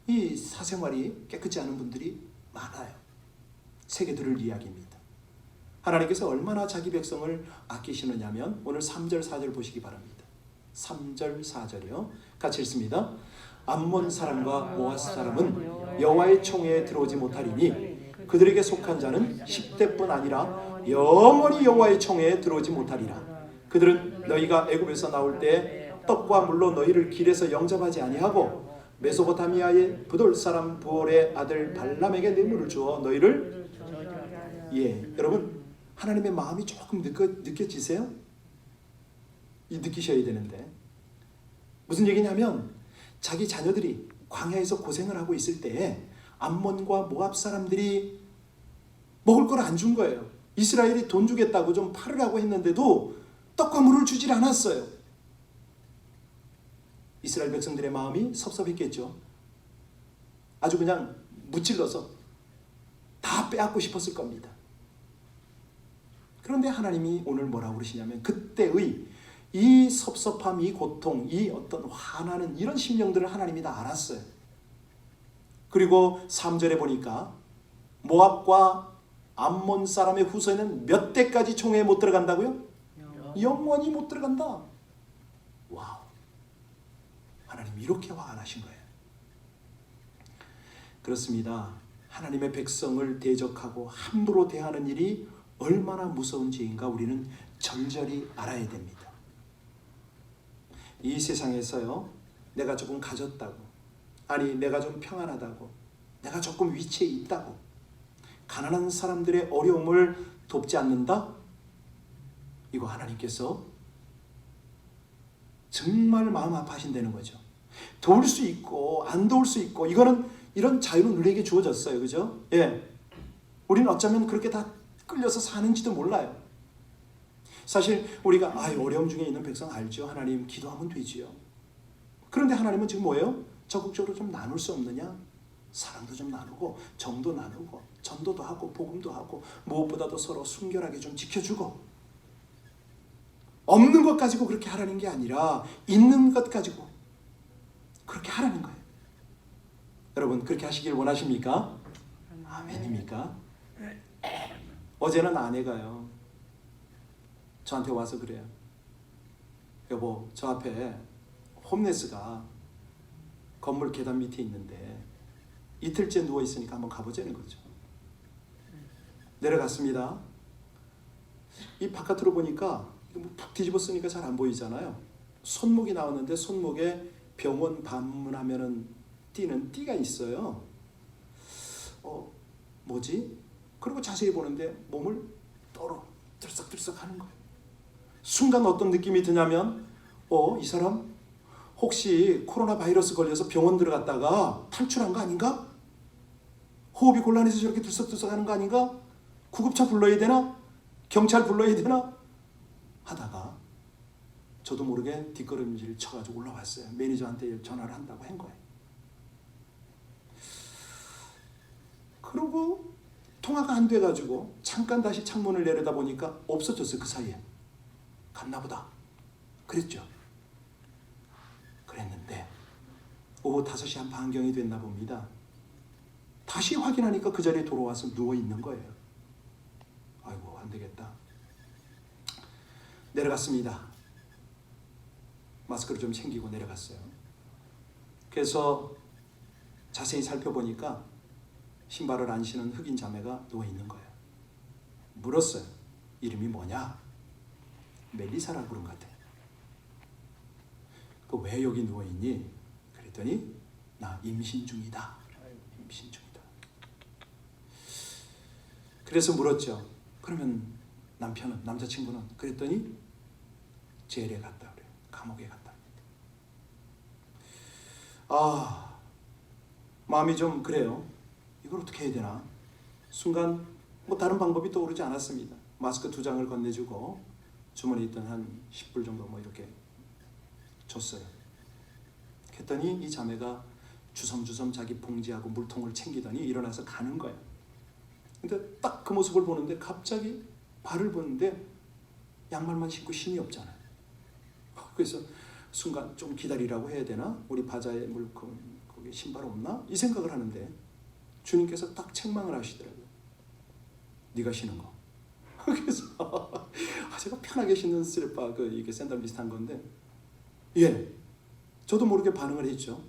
이 사생활이 깨끗지 않은 분들이 많아요. 세계 들을 이야기입니다. 하나님께서 얼마나 자기 백성을 아끼시느냐면 오늘 3절 4절 보시기 바랍니다. 3절 4절이요. 같이 읽습니다. 암몬 사람과 모압 사람은 여호와의 총회에 들어오지 못하리니 그들에게 속한 자는 10대뿐 아니라 영원히 여호와의 총회에 들어오지 못하리라. 그들은 너희가 애굽에서 나올 때 떡과 물로 너희를 길에서 영접하지 아니하고 메소포타미아의 부돌 사람 부올의 아들 발람에게 뇌물을 주어 너희를 여러분 하나님의 마음이 조금 느껴지세요? 느끼셔야 되는데 무슨 얘기냐면 자기 자녀들이 광야에서 고생을 하고 있을 때에 암몬과 모압 사람들이 먹을 걸 안 준 거예요. 이스라엘이 돈 주겠다고 좀 팔으라고 했는데도 떡과 물을 주질 않았어요. 이스라엘 백성들의 마음이 섭섭했겠죠. 아주 그냥 무찔러서 다 빼앗고 싶었을 겁니다. 그런데 하나님이 오늘 뭐라고 그러시냐면 그때의 이 섭섭함, 이 고통, 이 어떤 화나는 이런 심령들을 하나님이 다 알았어요. 그리고 3절에 보니까 모압과 암몬 사람의 후손에는 몇 대까지 총회에 못 들어간다고요? 영원히 못 들어간다. 와우. 하나님 이렇게 화가 나신 거예요. 그렇습니다. 하나님의 백성을 대적하고 함부로 대하는 일이 얼마나 무서운 죄인가 우리는 절절히 알아야 됩니다. 이 세상에서요, 내가 조금 가졌다고, 아니 내가 좀 평안하다고, 내가 조금 위치에 있다고 가난한 사람들의 어려움을 돕지 않는다? 이거 하나님께서 정말 마음 아파하신다는 거죠. 도울 수 있고 안 도울 수 있고 이런 자유는 우리에게 주어졌어요. 그죠? 예. 우리는 어쩌면 그렇게 다 끌려서 사는지도 몰라요. 사실 우리가 어려움 중에 있는 백성 알죠. 하나님 기도하면 되지요. 그런데 하나님은 지금 뭐예요? 적극적으로 좀 나눌 수 없느냐? 사랑도 좀 나누고 정도 나누고 전도도 하고 복음도 하고 무엇보다도 서로 순결하게 좀 지켜주고 없는 것 가지고 그렇게 하라는 게 아니라 있는 것 가지고 그렇게 하라는 거예요. 여러분 그렇게 하시길 원하십니까? 아멘입니까? 어제는 아내가요 저한테 와서 그래요. 여보, 저 앞에 홈레스가 건물 계단 밑에 있는데 이틀째 누워있으니까 한번 가보자는 거죠. 내려갔습니다. 이 바깥으로 보니까 푹 뒤집었으니까 잘 안 보이잖아요. 손목이 나왔는데 손목에 병원 방문하면은 띄는 띠가 있어요. 뭐지? 그리고 자세히 보는데 몸을 떨어 들썩들썩 하는 거예요. 순간 어떤 느낌이 드냐면 이 사람 혹시 코로나 바이러스 걸려서 병원 들어갔다가 탈출한 거 아닌가? 호흡이 곤란해서 저렇게 들썩들썩 하는 거 아닌가? 구급차 불러야 되나? 경찰 불러야 되나? 하다가 저도 모르게 뒷걸음질 쳐가지고 올라왔어요. 매니저한테 전화를 한다고 한 거예요. 그리고 통화가 안 돼가지고 잠깐 다시 창문을 내려다보니까 없어졌어요. 그 사이에. 갔나 보다. 그랬죠. 그랬는데 오후 5시 한 반경이 됐나 봅니다. 다시 확인하니까 그 자리에 돌아와서 누워있는 거예요. 아이고 안 되겠다. 내려갔습니다. 마스크를 좀 챙기고 내려갔어요. 그래서 자세히 살펴보니까 신발을 안 신은 흑인 자매가 누워있는 거예요. 물었어요. 이름이 뭐냐? 멜리사라고 그런 것 같아요. 왜 여기 누워있니? 그랬더니 나 임신 중이다. 임신 중이다. 그래서 물었죠. 그러면 남편은, 남자친구는? 그랬더니 제일에 갔다 그래요. 감옥에 갔다. 마음이 좀 그래요. 이걸 어떻게 해야 되나? 순간 뭐 다른 방법이 떠오르지 않았습니다. 마스크 2장을 건네주고 주머니에 있던 한 10불 정도 뭐 이렇게 줬어요. 그랬더니 이 자매가 주섬주섬 자기 봉지하고 물통을 챙기더니 일어나서 가는 거예요. 근데 딱 그 모습을 보는데 갑자기 발을 보는데 양말만 신고 신이 없잖아요. 그래서 순간 좀 기다리라고 해야 되나? 우리 바자에 물건 거기 신발 없나? 이 생각을 하는데 주님께서 딱 책망을 하시더라고요. 네가 신은 거. 그래서 제가 편하게 신는 슬리퍼 이게 샌들 비슷한 건데 저도 모르게 반응을 했죠.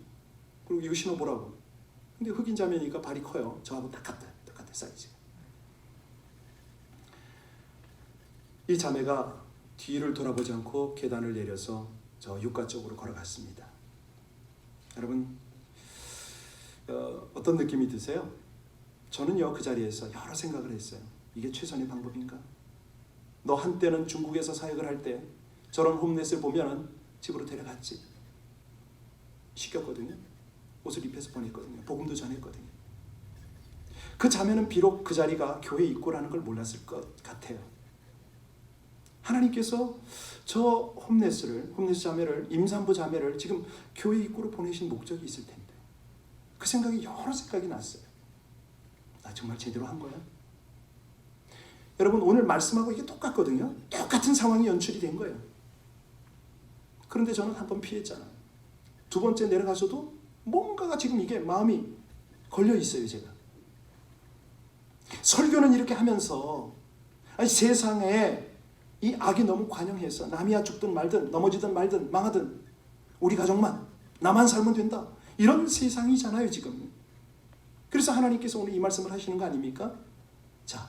그리고 이거 신어보라고. 근데 흑인 자매니까 발이 커요. 저하고 똑같아 사이즈가. 이 자매가 뒤를 돌아보지 않고 계단을 내려서 저 육가 쪽으로 걸어갔습니다. 여러분 어떤 느낌이 드세요? 저는요 그 자리에서 여러 생각을 했어요. 이게 최선의 방법인가? 너 한때는 중국에서 사역을 할 때 저런 홈넷을 보면은 집으로 데려갔지. 시켰거든요. 옷을 입혀서 보냈거든요. 복음도 전했거든요. 그 자매는 비록 그 자리가 교회 입구라는 걸 몰랐을 것 같아요. 하나님께서 저 홈네스 자매를, 임산부 자매를 지금 교회 입구로 보내신 목적이 있을 텐데 그 생각이 여러 생각이 났어요. 나 정말 제대로 한 거야? 여러분 오늘 말씀하고 이게 똑같거든요. 똑같은 상황이 연출이 된 거예요. 그런데 저는 한 번 피했잖아요. 2번째 내려가서도 뭔가가 지금 이게 마음이 걸려 있어요. 제가 설교는 이렇게 하면서 세상에 이 악이 너무 관영해서 남이야 죽든 말든 넘어지든 말든 망하든 우리 가족만 나만 살면 된다 이런 세상이잖아요 지금. 그래서 하나님께서 오늘 이 말씀을 하시는 거 아닙니까? 자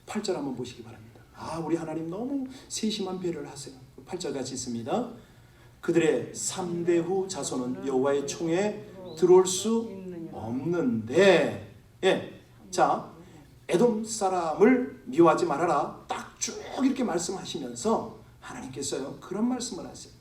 8절 한번 보시기 바랍니다. 우리 하나님 너무 세심한 배려를 하세요. 8절 같이 있습니다. 그들의 3대 후 자손은 여호와의 총에 들어올 수 없는데 자 에돔 사람을 미워하지 말아라 딱 쭉 이렇게 말씀하시면서 하나님께서요 그런 말씀을 하세요.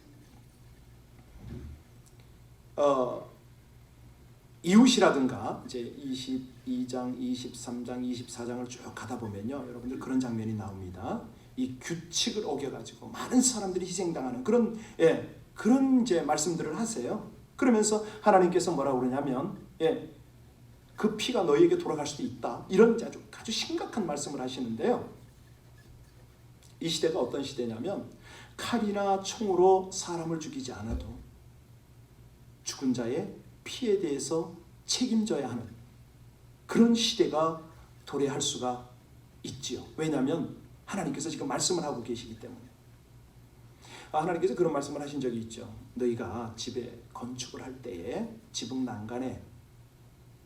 이웃이라든가 이제 22장, 23장, 24장을 쭉 가다 보면요 여러분들 그런 장면이 나옵니다. 이 규칙을 어겨가지고 많은 사람들이 희생당하는 그런 그런 이제 말씀들을 하세요. 그러면서 하나님께서 뭐라고 그러냐면 그 피가 너희에게 돌아갈 수도 있다. 이런 아주 심각한 말씀을 하시는데요. 이 시대가 어떤 시대냐면 칼이나 총으로 사람을 죽이지 않아도 죽은 자의 피에 대해서 책임져야 하는 그런 시대가 도래할 수가 있지요. 왜냐하면 하나님께서 지금 말씀을 하고 계시기 때문에. 하나님께서 그런 말씀을 하신 적이 있죠. 너희가 집에 건축을 할 때에 지붕 난간에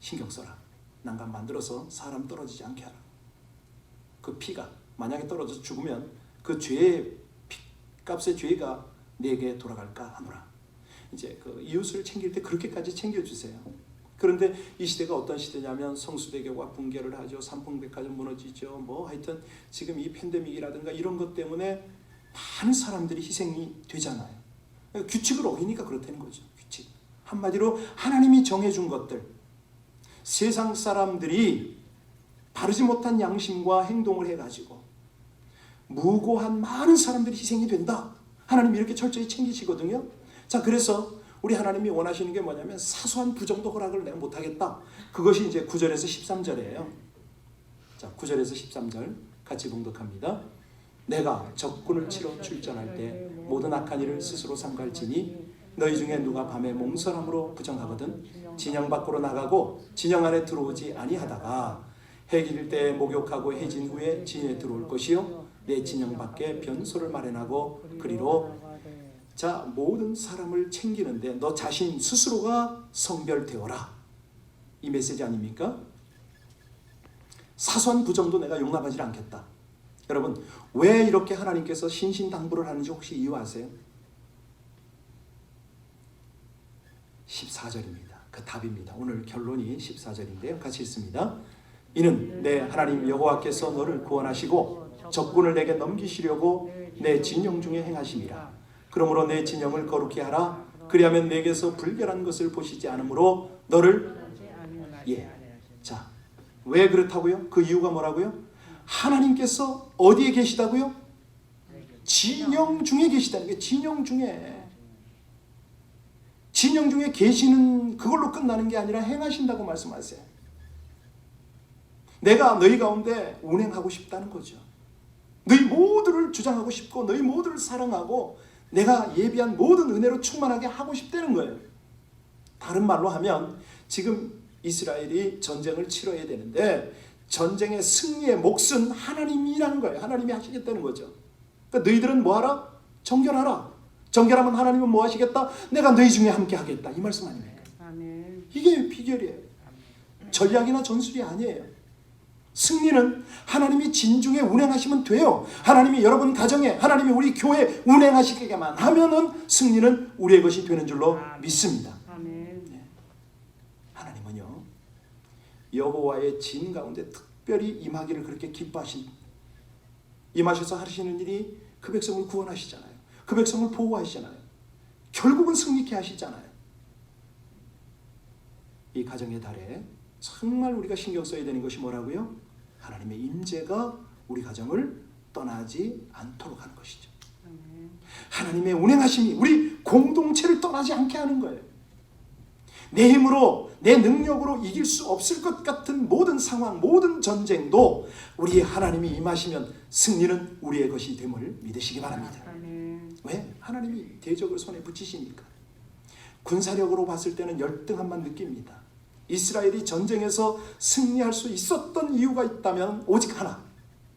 신경 써라. 난간 만들어서 사람 떨어지지 않게 하라. 그 피가 만약에 떨어져서 죽으면 그 죄의 피값의 죄가 내게 돌아갈까 하노라. 이제 그 이웃을 챙길 때 그렇게까지 챙겨주세요. 그런데 이 시대가 어떤 시대냐면 성수대교가 붕괴를 하죠. 삼풍백화점 무너지죠. 뭐 하여튼 지금 이 팬데믹이라든가 이런 것 때문에 많은 사람들이 희생이 되잖아요. 규칙을 어기니까 그렇다는 거죠. 규칙. 한마디로 하나님이 정해준 것들 세상 사람들이 바르지 못한 양심과 행동을 해가지고 무고한 많은 사람들이 희생이 된다. 하나님이 이렇게 철저히 챙기시거든요. 자, 그래서 우리 하나님이 원하시는 게 뭐냐면 사소한 부정도 허락을 내가 못하겠다. 그것이 이제 9절에서 13절이에요. 자, 9절에서 13절 같이 봉독합니다. 내가 적군을 치러 출전할 때 모든 악한 일을 스스로 삼갈지니 너희 중에 누가 밤에 몽설함으로 부정하거든 진영 밖으로 나가고 진영 안에 들어오지 아니하다가 해 길 때 목욕하고 해진 후에 진에 들어올 것이요 내 진영 밖에 변소를 마련하고 그리로 자 모든 사람을 챙기는데 너 자신 스스로가 성별되어라. 이 메시지 아닙니까? 사소한 부정도 내가 용납하지 않겠다. 여러분 왜 이렇게 하나님께서 신신당부를 하는지 혹시 이유 아세요? 14절입니다. 그 답입니다. 오늘 결론이 14절인데요. 같이 읽습니다. 이는 내 하나님 여호와께서 너를 구원하시고 적군을 내게 넘기시려고 내 진영 중에 행하심이라. 그러므로 내 진영을 거룩히 하라. 그리하면 내게서 불결한 것을 보시지 않으므로 너를 자, 왜 그렇다고요? 그 이유가 뭐라고요? 하나님께서 어디에 계시다고요? 진영 중에 계시다는 게 진영 중에 계시는 그걸로 끝나는 게 아니라 행하신다고 말씀하세요. 내가 너희 가운데 운행하고 싶다는 거죠. 너희 모두를 주장하고 싶고 너희 모두를 사랑하고 내가 예비한 모든 은혜로 충만하게 하고 싶다는 거예요. 다른 말로 하면 지금 이스라엘이 전쟁을 치러야 되는데 전쟁의 승리의 몫은 하나님이라는 거예요. 하나님이 하시겠다는 거죠. 그러니까 너희들은 뭐하라? 정결하라. 정결하면 하나님은 뭐 하시겠다? 내가 너희 중에 함께 하겠다. 이 말씀 아닙니까? 아멘. 이게 비결이에요. 전략이나 전술이 아니에요. 승리는 하나님이 진중에 운행하시면 돼요. 하나님이 여러분 가정에, 하나님이 우리 교회에 운행하시게만 하면은 승리는 우리의 것이 되는 줄로 믿습니다. 아멘. 하나님은요 여호와의 진 가운데 특별히 임하기를 그렇게 임하셔서 하시는 일이 그 백성을 구원하시잖아요. 그 백성을 보호하시잖아요. 결국은 승리케 하시잖아요. 이 가정의 달에 정말 우리가 신경 써야 되는 것이 뭐라고요? 하나님의 임재가 우리 가정을 떠나지 않도록 하는 것이죠. 아멘. 하나님의 운행하심이 우리 공동체를 떠나지 않게 하는 거예요. 내 힘으로 내 능력으로 이길 수 없을 것 같은 모든 상황, 모든 전쟁도 우리 하나님이 임하시면 승리는 우리의 것이 됨을 믿으시기 바랍니다. 아멘. 왜? 하나님이 대적을 손에 붙이시니까. 군사력으로 봤을 때는 열등함만 느낍니다. 이스라엘이 전쟁에서 승리할 수 있었던 이유가 있다면 오직 하나,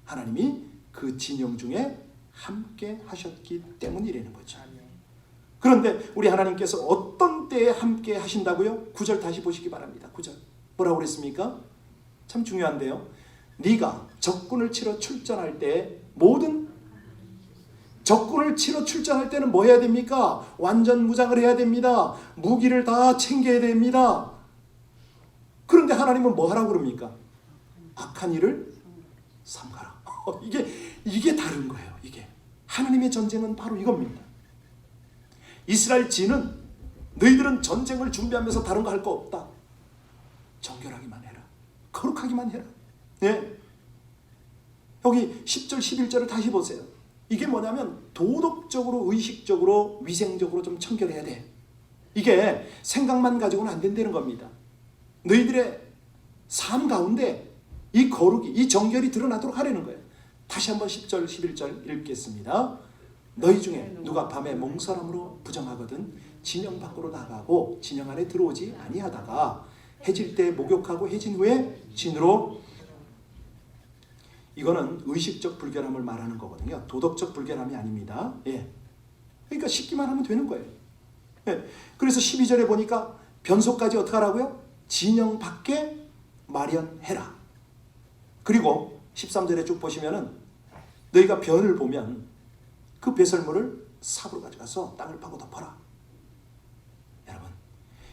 하나님이 그 진영 중에 함께 하셨기 때문이라는 거죠. 그런데 우리 하나님께서 어떤 때에 함께 하신다고요? 9절 다시 보시기 바랍니다. 9절 뭐라고 그랬습니까? 참 중요한데요. 네가 적군을 치러 출전할 때 적군을 치러 출전할 때는 뭐 해야 됩니까? 완전 무장을 해야 됩니다. 무기를 다 챙겨야 됩니다. 그런데 하나님은 뭐 하라고 그럽니까? 악한 일을 삼가라. 이게 다른 거예요. 이게 하나님의 전쟁은 바로 이겁니다. 이스라엘 지는 너희들은 전쟁을 준비하면서 다른 거 할 거 없다. 정결하기만 해라. 거룩하기만 해라. 예. 여기 10절 11절을 다시 보세요. 이게 뭐냐면 도덕적으로 의식적으로 위생적으로 좀 청결해야 돼. 이게 생각만 가지고는 안 된다는 겁니다. 너희들의 삶 가운데 이 거룩이 이 정결이 드러나도록 하려는 거예요. 다시 한번 10절 11절 읽겠습니다. 너희 중에 누가 밤에 몽설함으로 부정하거든 진영 밖으로 나가고 진영 안에 들어오지 아니하다가 해질 때 목욕하고 해진 후에 진으로. 이거는 의식적 불결함을 말하는 거거든요. 도덕적 불결함이 아닙니다. 예. 그러니까 씻기만 하면 되는 거예요. 예. 그래서 12절에 보니까 변소까지 어떻게 하라고요? 진영 밖에 마련해라. 그리고 13절에 쭉 보시면은 너희가 변을 보면 그 배설물을 삽으로 가져가서 땅을 파고 덮어라. 여러분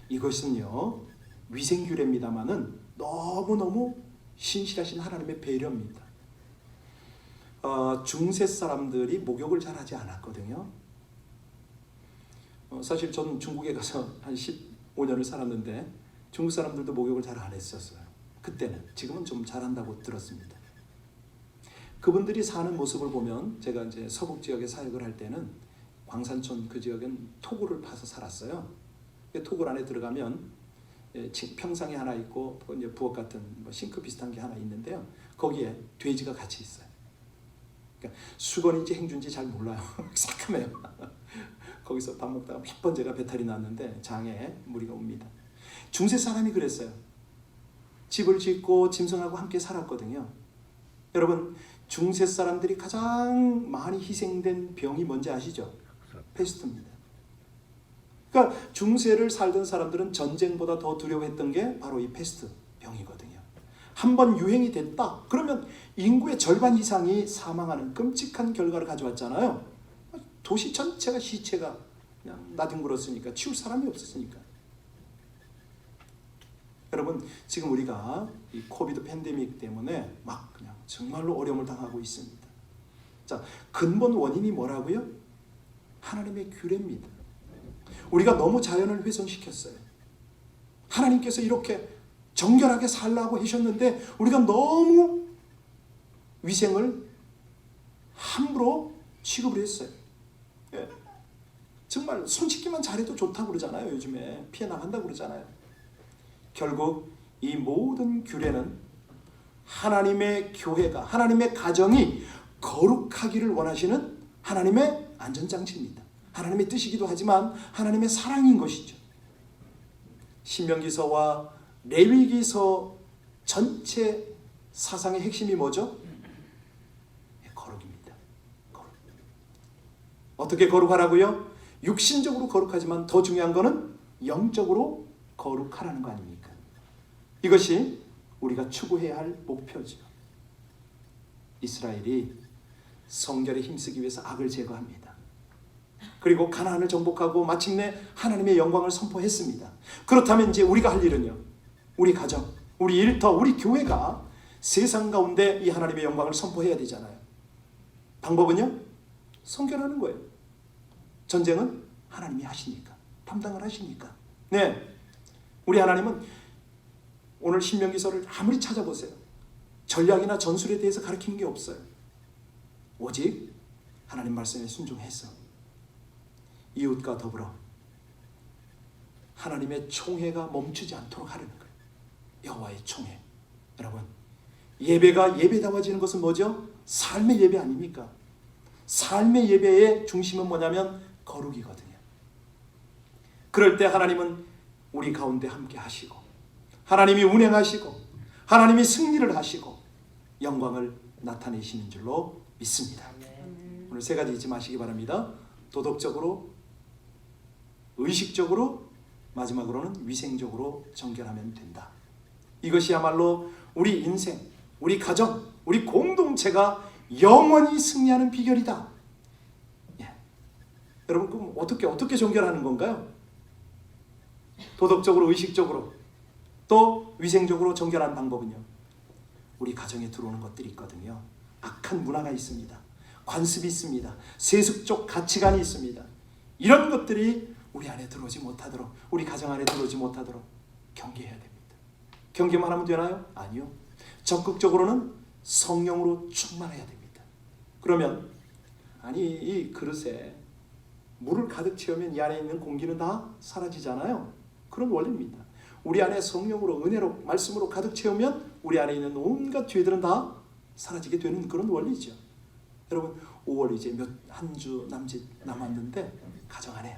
이것은요 위생규례입니다마는 너무너무 신실하신 하나님의 배려입니다. 중세 사람들이 목욕을 잘 하지 않았거든요. 사실 저는 중국에 가서 한 15년을 살았는데 중국 사람들도 목욕을 잘 안 했었어요. 그때는. 지금은 좀 잘한다고 들었습니다. 그분들이 사는 모습을 보면 제가 이제 서북 지역에 사역을 할 때는 광산촌 그 지역은 토굴을 파서 살았어요. 토굴 안에 들어가면 평상이 하나 있고 이제 부엌 같은 싱크 비슷한 게 하나 있는데요. 거기에 돼지가 같이 있어요. 그러니까 수건인지 행주인지 잘 몰라요. 새카매요. 거기서 밥 먹다가 몇 번 제가 배탈이 났는데 장에 무리가 옵니다. 중세 사람이 그랬어요. 집을 짓고 짐승하고 함께 살았거든요. 여러분 중세 사람들이 가장 많이 희생된 병이 뭔지 아시죠? 페스트입니다. 그러니까 중세를 살던 사람들은 전쟁보다 더 두려워했던 게 바로 이 페스트 병이거든요. 한번 유행이 됐다 그러면 인구의 절반 이상이 사망하는 끔찍한 결과를 가져왔잖아요. 도시 전체가 시체가 그냥 나뒹굴었으니까, 치울 사람이 없었으니까. 여러분, 지금 우리가 이 코비드 팬데믹 때문에 막 그냥 정말로 어려움을 당하고 있습니다. 자, 근본 원인이 뭐라고요? 하나님의 규례입니다. 우리가 너무 자연을 훼손시켰어요. 하나님께서 이렇게 정결하게 살라고 하셨는데 우리가 너무 위생을 함부로 취급을 했어요. 예. 정말 손 씻기만 잘해도 좋다고 그러잖아요. 요즘에 피해 나간다고 그러잖아요. 결국 이 모든 규례는 하나님의 교회가, 하나님의 가정이 거룩하기를 원하시는 하나님의 안전장치입니다. 하나님의 뜻이기도 하지만 하나님의 사랑인 것이죠. 신명기서와 레위기서 전체 사상의 핵심이 뭐죠? 거룩입니다. 거룩. 어떻게 거룩하라고요? 육신적으로 거룩하지만 더 중요한 것은 영적으로 거룩하라는 거 아닙니까? 이것이 우리가 추구해야 할 목표죠. 이스라엘이 성결에 힘쓰기 위해서 악을 제거합니다. 그리고 가나안을 정복하고 마침내 하나님의 영광을 선포했습니다. 그렇다면 이제 우리가 할 일은요, 우리 가정, 우리 일터, 우리 교회가 세상 가운데 이 하나님의 영광을 선포해야 되잖아요. 방법은요, 성결하는 거예요. 전쟁은 하나님이 하시니까, 담당을 하시니까. 네, 우리 하나님은 오늘 신명기서를 아무리 찾아보세요, 전략이나 전술에 대해서 가르치는 게 없어요. 오직 하나님 말씀에 순종해서 이웃과 더불어 하나님의 총회가 멈추지 않도록 하려는 거예요. 여호와의 총회. 여러분, 예배가 예배다워지는 것은 뭐죠? 삶의 예배 아닙니까? 삶의 예배의 중심은 뭐냐면 거룩이거든요. 그럴 때 하나님은 우리 가운데 함께 하시고, 하나님이 운행하시고, 하나님이 승리를 하시고 영광을 나타내시는 줄로 믿습니다. 오늘 세 가지 잊지 마시기 바랍니다. 도덕적으로, 의식적으로, 마지막으로는 위생적으로 정결하면 된다. 이것이야말로 우리 인생, 우리 가정, 우리 공동체가 영원히 승리하는 비결이다. 예. 여러분, 그럼 어떻게 정결하는 건가요? 도덕적으로, 의식적으로, 또 위생적으로 정결하는 방법은요, 우리 가정에 들어오는 것들이 있거든요. 악한 문화가 있습니다. 관습이 있습니다. 세속적 가치관이 있습니다. 이런 것들이 우리 안에 들어오지 못하도록, 우리 가정 안에 들어오지 못하도록 경계해야 됩니다. 경계만 하면 되나요? 아니요. 적극적으로는 성령으로 충만해야 됩니다. 그러면 이 그릇에 물을 가득 채우면 이 안에 있는 공기는 다 사라지잖아요. 그런 원리입니다. 우리 안에 성령으로, 은혜로, 말씀으로 가득 채우면 우리 안에 있는 온갖 죄들은 다 사라지게 되는 그런 원리죠. 여러분, 5월 이제 한 주 남았는데 가정 안에,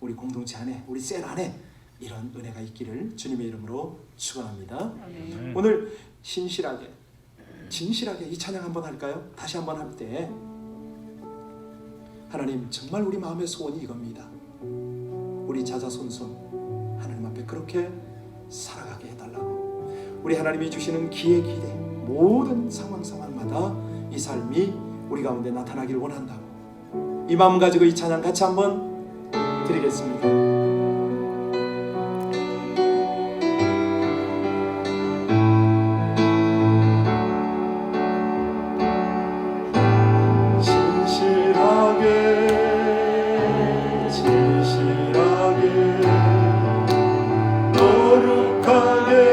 우리 공동체 안에, 우리 셀 안에 이런 은혜가 있기를 주님의 이름으로 축원합니다. 오늘 진실하게 이 찬양 한번 할까요? 다시 한번 할 때, 하나님, 정말 우리 마음의 소원이 이겁니다. 우리 자자손손 하나님 앞에 그렇게 살아가게 해달라고. 우리 하나님이 주시는 기회 모든 상황마다 이 삶이 우리 가운데 나타나길 원한다고. 이 마음 가지고 이 찬양 같이 한번 드리겠습니다.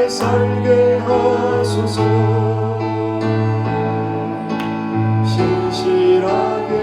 살게 하소서. 진실하게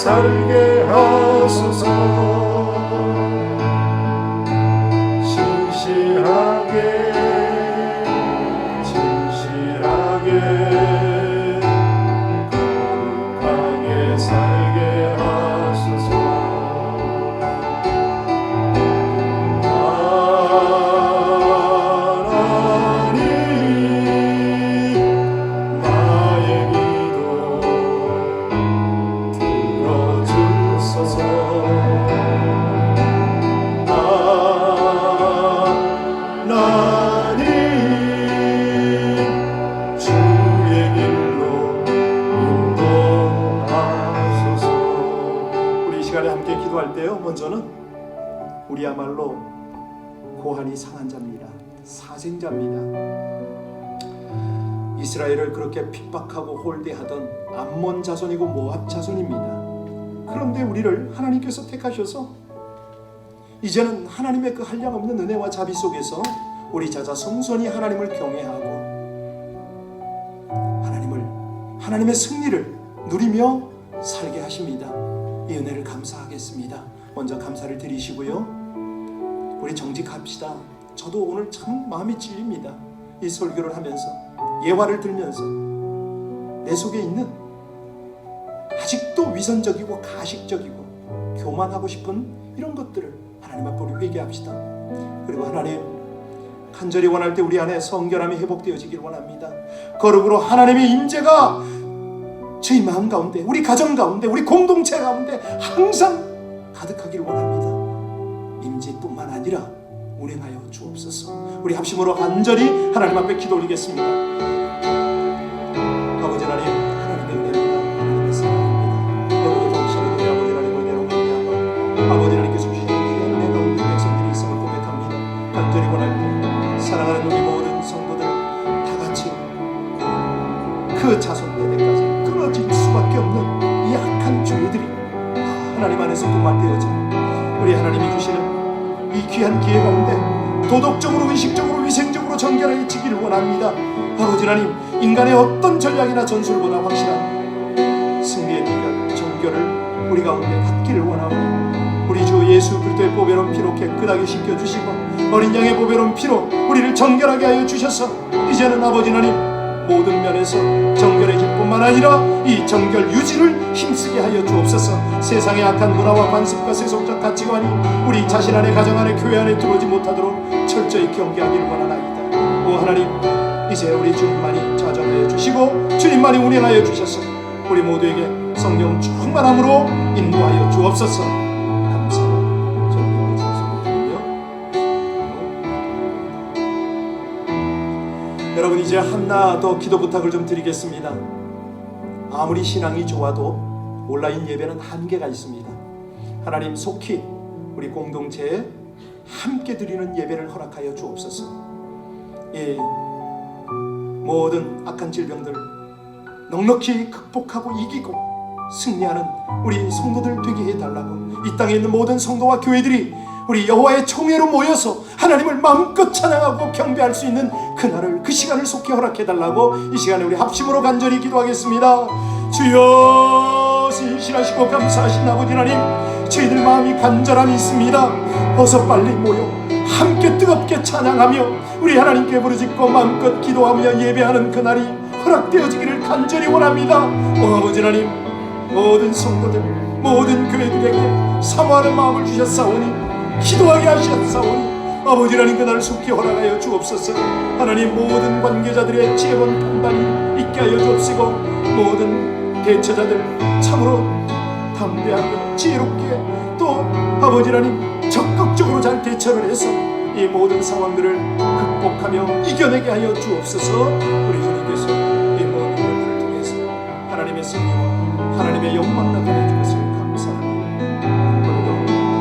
살게 하소서. 진실하게 거룩하게 살게 하소서. 하나님 나의 기도 들어주소서. 하나님 주의 길로 인도하소서. 우리 이 시간에 함께 기도할 때요, 먼저는 우리야말로 고한이 상한 자입니다. 사생자입니다. 이스라엘을 그렇게 핍박하고 홀대하던 암몬 자손이고 모압 자손입니다. 그런데 우리를 하나님께서 택하셔서 이제는 하나님의 그 한량없는 은혜와 자비 속에서 우리 자자 성선이 하나님을 경외하고 하나님의 승리를 누리며 살게 하십니다. 이 은혜를 감사하겠습니다. 먼저 감사를 드리시고요, 우리 정직합시다. 저도 오늘 참 마음이 찔립니다. 이 설교를 하면서, 예화를 들면서 내 속에 있는 아직도 위선적이고 가식적이고 교만하고 싶은 이런 것들을 하나님 앞에 우리 회개합시다. 그리고 하나님, 간절히 원할 때 우리 안에 성결함이 회복되어지길 원합니다. 거룩으로 하나님의 임재가 저희 마음 가운데, 우리 가정 가운데, 우리 공동체 가운데 항상 가득하길 원합니다. 임재뿐만 아니라 운행하여 주옵소서. 우리 합심으로 간절히 하나님 앞에 기도 올리겠습니다. 아버지 하나님, 하나님의 은혜입니다. 하나님의 사랑입니다. 오늘도 정신을 우리 아버지 하나님을 괴로워하며 아버지 하나님께서 주신 귀한 은혜 가운데 백성들이 있음을 고백합니다. 간절히 원할 때 사랑하는 우리 모든 성도들 다 같이 그 자손 대대까지 끊어질 수밖에 없는 이 악한 죄들이 하나님 안에서 도말되어져 우리 하나님이 주시는 이 귀한 기회 가운데 도덕적으로, 의식적으로, 위생적으로 정결하게 지기를 원합니다. 아버지 하나님, 인간의 어떤 전략이나 전술보다 확실한 승리의 비결, 정결을 우리 가운데 갖기를 원하오니 우리 주 예수 그리스도의 보배로운 피로 깨끗하게 씻겨주시고 어린 양의 보배로운 피로 우리를 정결하게 하여 주셔서 이제는 아버지 하나님 모든 면에서 정결해질 뿐만 아니라 이 정결 유지를 힘쓰게 하여 주옵소서. 세상의 악한 문화와 관습과 세속적 가치관이 우리 자신 안에, 가정 안에, 교회 안에 들어오지 못하도록 철저히 경계하기를 원하나이다. 오 하나님, 이제 우리 주님만이 좌정하여 주시고 주님만이 운행하여 주셔서 우리 모두에게 성령 충만함으로 인도하여 주옵소서. 감사와 존경의 찬송을 드리며 여러분, 이제 하나 더 기도 부탁을 좀 드리겠습니다. 아무리 신앙이 좋아도 온라인 예배는 한계가 있습니다. 하나님, 속히 우리 공동체에 함께 드리는 예배를 허락하여 주옵소서. 이 모든 악한 질병들 넉넉히 극복하고 이기고 승리하는 우리 성도들 되게 해달라고, 이 땅에 있는 모든 성도와 교회들이 우리 여호와의 총회로 모여서 하나님을 마음껏 찬양하고 경배할 수 있는 그날을, 그 시간을 속히 허락해달라고 이 시간에 우리 합심으로 간절히 기도하겠습니다. 주여, 신실하시고 감사하신 아버지 하나님, 저희들 마음이 간절함이 있습니다. 어서 빨리 모여 함께 뜨겁게 찬양하며 우리 하나님께 부르짖고 마음껏 기도하며 예배하는 그날이 허락되어지기를 간절히 원합니다. 오 아버지 하나님, 모든 성도들, 모든 교회들에게 사모하는 마음을 주셨사오니, 기도하게 하셨사오니 아버지 하나님, 그날을 속히 허락하여 주옵소서. 하나님, 모든 관계자들의 지혜로운 판단이 있게 하여 주옵시고 모든 대처자들 참으로 담대하고 지혜롭게, 또 아버지 하나님 적극적으로 잘 대처를 해서 이 모든 상황들을 극복하며 이겨내게 하여 주옵소서. 우리 주님께서 이 모든 것들을 통해서 하나님의 승리와 하나님의 영광 나타내 주셨을 감사합니다. 오늘도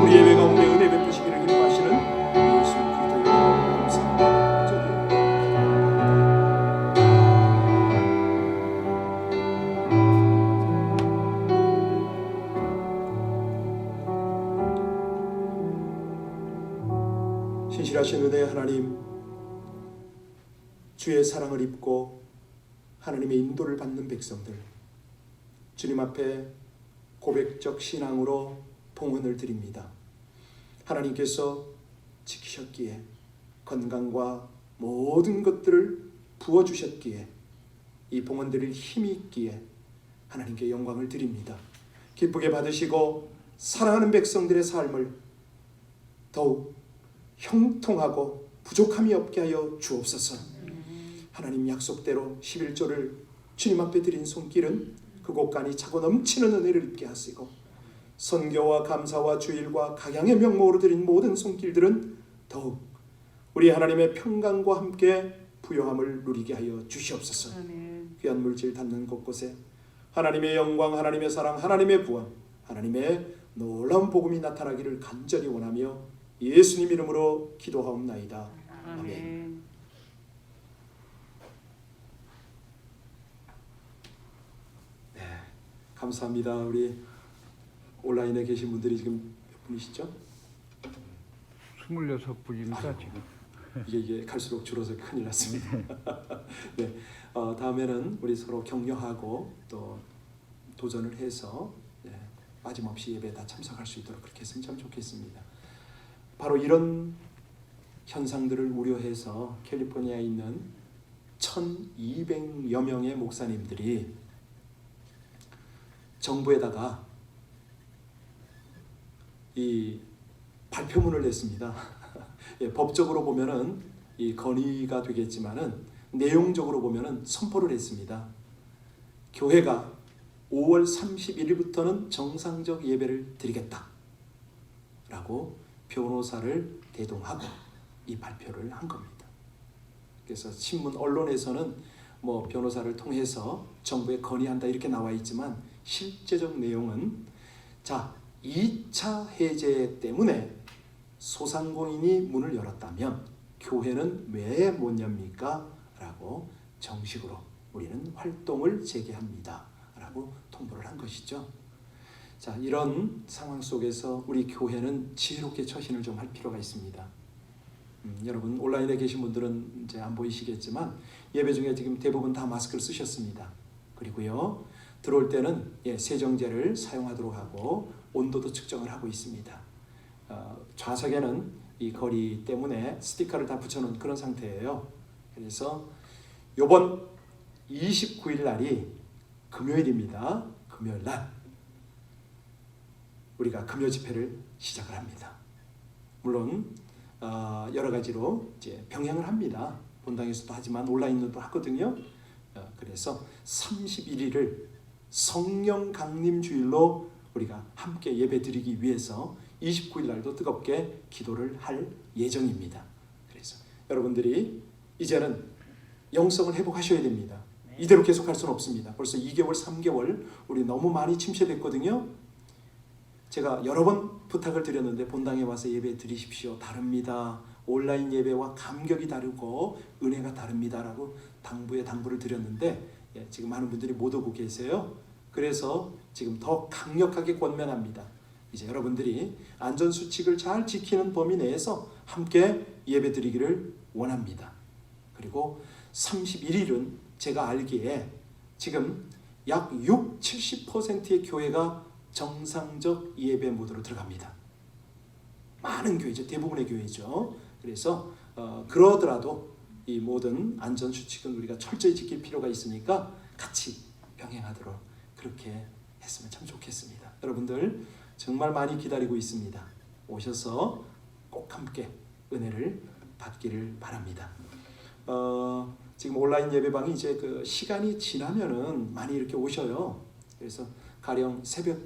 우리 예배 가운데 은혜 베푸시기를 기뻐하시는 예수 그리스도의 감사합니다. 신실하신 은혜의 하나님, 주의 사랑을 입고 하나님의 인도를 받는 백성들, 주님 앞에 고백적 신앙으로 봉헌을 드립니다. 하나님께서 지키셨기에 건강과 모든 것들을 부어주셨기에 이 봉헌 드릴 힘이 있기에 하나님께 영광을 드립니다. 기쁘게 받으시고 사랑하는 백성들의 삶을 더욱 형통하고 부족함이 없게 하여 주옵소서. 하나님 약속대로 11조를 주님 앞에 드린 손길은 그 곳간이 차고 넘치는 은혜를 입게 하시고 선교와 감사와 주일과 각양의 명목으로 드린 모든 손길들은 더욱 우리 하나님의 평강과 함께 부요함을 누리게 하여 주시옵소서. 아멘. 귀한 물질 담는 곳곳에 하나님의 영광, 하나님의 사랑, 하나님의 구원, 하나님의 놀라운 복음이 나타나기를 간절히 원하며 예수님 이름으로 기도하옵나이다. 아멘. 아멘. 네, 감사합니다. 우리 온라인에 계신 분들이 지금 몇 분이시죠? 26분입니다 지금. 이게 갈수록 줄어서 큰일 났습니다. 네, 다음에는 우리 서로 격려하고 또 도전을 해서 빠짐없이 예배에 다 참석할 수 있도록 그렇게 했으면 참 좋겠습니다. 바로 이런 현상들을 우려해서 캘리포니아에 있는 1200여 명의 목사님들이 정부에다가 이 발표문을 냈습니다. 예, 법적으로 보면은 이 건의가 되겠지만은 내용적으로 보면은 선포를 했습니다. 교회가 5월 31일부터는 정상적 예배를 드리겠다라고 변호사를 대동하고 이 발표를 한 겁니다. 그래서 신문 언론에서는 뭐 변호사를 통해서 정부에 건의한다 이렇게 나와 있지만 실제적 내용은 자 2차 해제 때문에 소상공인이 문을 열었다면 교회는 왜 못 엽니까? 라고 정식으로 우리는 활동을 재개합니다 라고 통보를 한 것이죠. 자, 이런 상황 속에서 우리 교회는 지혜롭게 처신을 좀 할 필요가 있습니다. 여러분 온라인에 계신 분들은 이제 안 보이시겠지만 예배 중에 지금 대부분 다 마스크를 쓰셨습니다. 그리고요 들어올 때는 세정제를 사용하도록 하고 온도도 측정을 하고 있습니다. 좌석에는 이 거리 때문에 스티커를 다 붙여놓은 그런 상태예요. 그래서 이번 29일 날이 금요일입니다. 금요일 날 우리가 금요 집회를 시작을 합니다. 물론 여러 가지로 이제 병행을 합니다. 본당에서도 하지만 온라인으로도 하거든요. 그래서 31일을 성령 강림 주일로 우리가 함께 예배드리기 위해서 29일 날도 뜨겁게 기도를 할 예정입니다. 그래서 여러분들이 이제는 영성을 회복하셔야 됩니다. 이대로 계속 할 수는 없습니다. 벌써 2개월, 3개월 우리 너무 많이 침체됐거든요. 제가 여러 번 부탁을 드렸는데 본당에 와서 예배 드리십시오. 다릅니다. 온라인 예배와 감격이 다르고 은혜가 다릅니다라고 당부를 드렸는데 지금 많은 분들이 못 오고 계세요. 그래서 지금 더 강력하게 권면합니다. 이제 여러분들이 안전수칙을 잘 지키는 범위 내에서 함께 예배 드리기를 원합니다. 그리고 31일은 제가 알기에 지금 약 70%의 교회가 정상적 예배 모드로 들어갑니다. 많은 교회죠. 대부분의 교회죠. 그래서 그러더라도 이 모든 안전수칙은 우리가 철저히 지킬 필요가 있으니까 같이 병행하도록 그렇게 했으면 참 좋겠습니다. 여러분들 정말 많이 기다리고 있습니다. 오셔서 꼭 함께 은혜를 받기를 바랍니다. 지금 온라인 예배방이 이제 그 시간이 지나면은 많이 이렇게 오셔요. 그래서 가령 새벽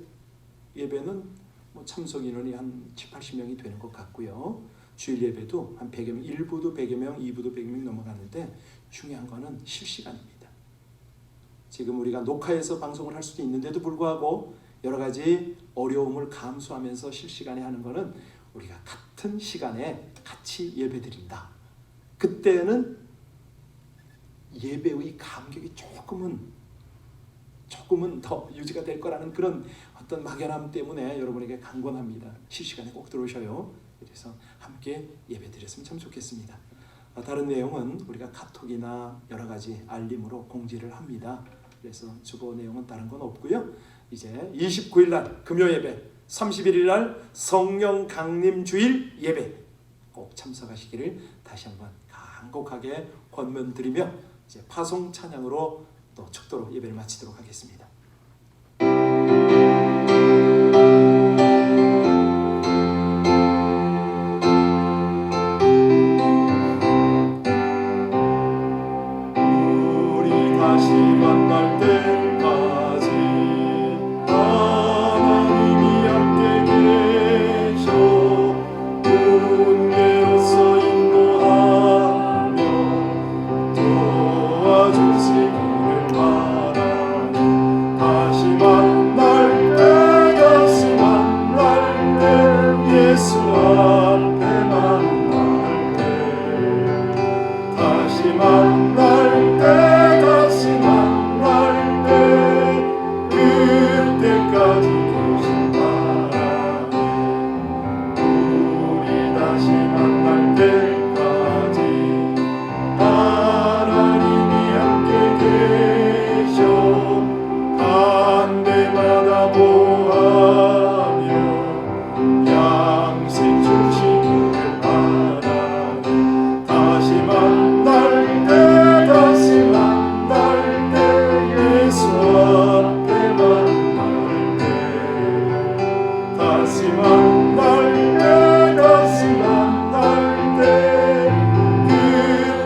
예배는 뭐 참석 인원이 한 70-80명이 되는 것 같고요. 주일 예배도 한 100여 명, 1부도 100여 명, 2부도 100여 명 넘어가는데 중요한 거는 실시간입니다. 지금 우리가 녹화해서 방송을 할 수도 있는데도 불구하고 여러 가지 어려움을 감수하면서 실시간에 하는 거는 우리가 같은 시간에 같이 예배드린다. 그때는 예배의 감격이 조금은 더 유지가 될 거라는 그런 어떤 막연함 때문에 여러분에게 강권합니다. 실시간에 꼭 들어오셔요. 그래서 함께 예배드렸으면 참 좋겠습니다. 다른 내용은 우리가 카톡이나 여러 가지 알림으로 공지를 합니다. 그래서 주보 내용은 다른 건 없고요. 이제 29일 날 금요 예배, 31일 날 성령 강림 주일 예배 꼭 참석하시기를 다시 한번 간곡하게 권면드리며 이제 파송 찬양으로 또 축도로 예배를 마치도록 하겠습니다. 우리 다시 만날 때까지 하나님이 함께 계셔 은혜로서 인도하며 도와주시기를 바라니 다시 만날 때 다시 만날 때 예수 앞에 만날 때 다시 만날 때 다시 만날 때 그때까지 계신 바라니 우리 다시 만날 때까지 하나님이 함께 계셔 간대마다 보하며 양식 주시기를 바라니 다시 만날 때 다시 만날 때 예수 앞에 만날 때 다시 만날 때 다시 만날 때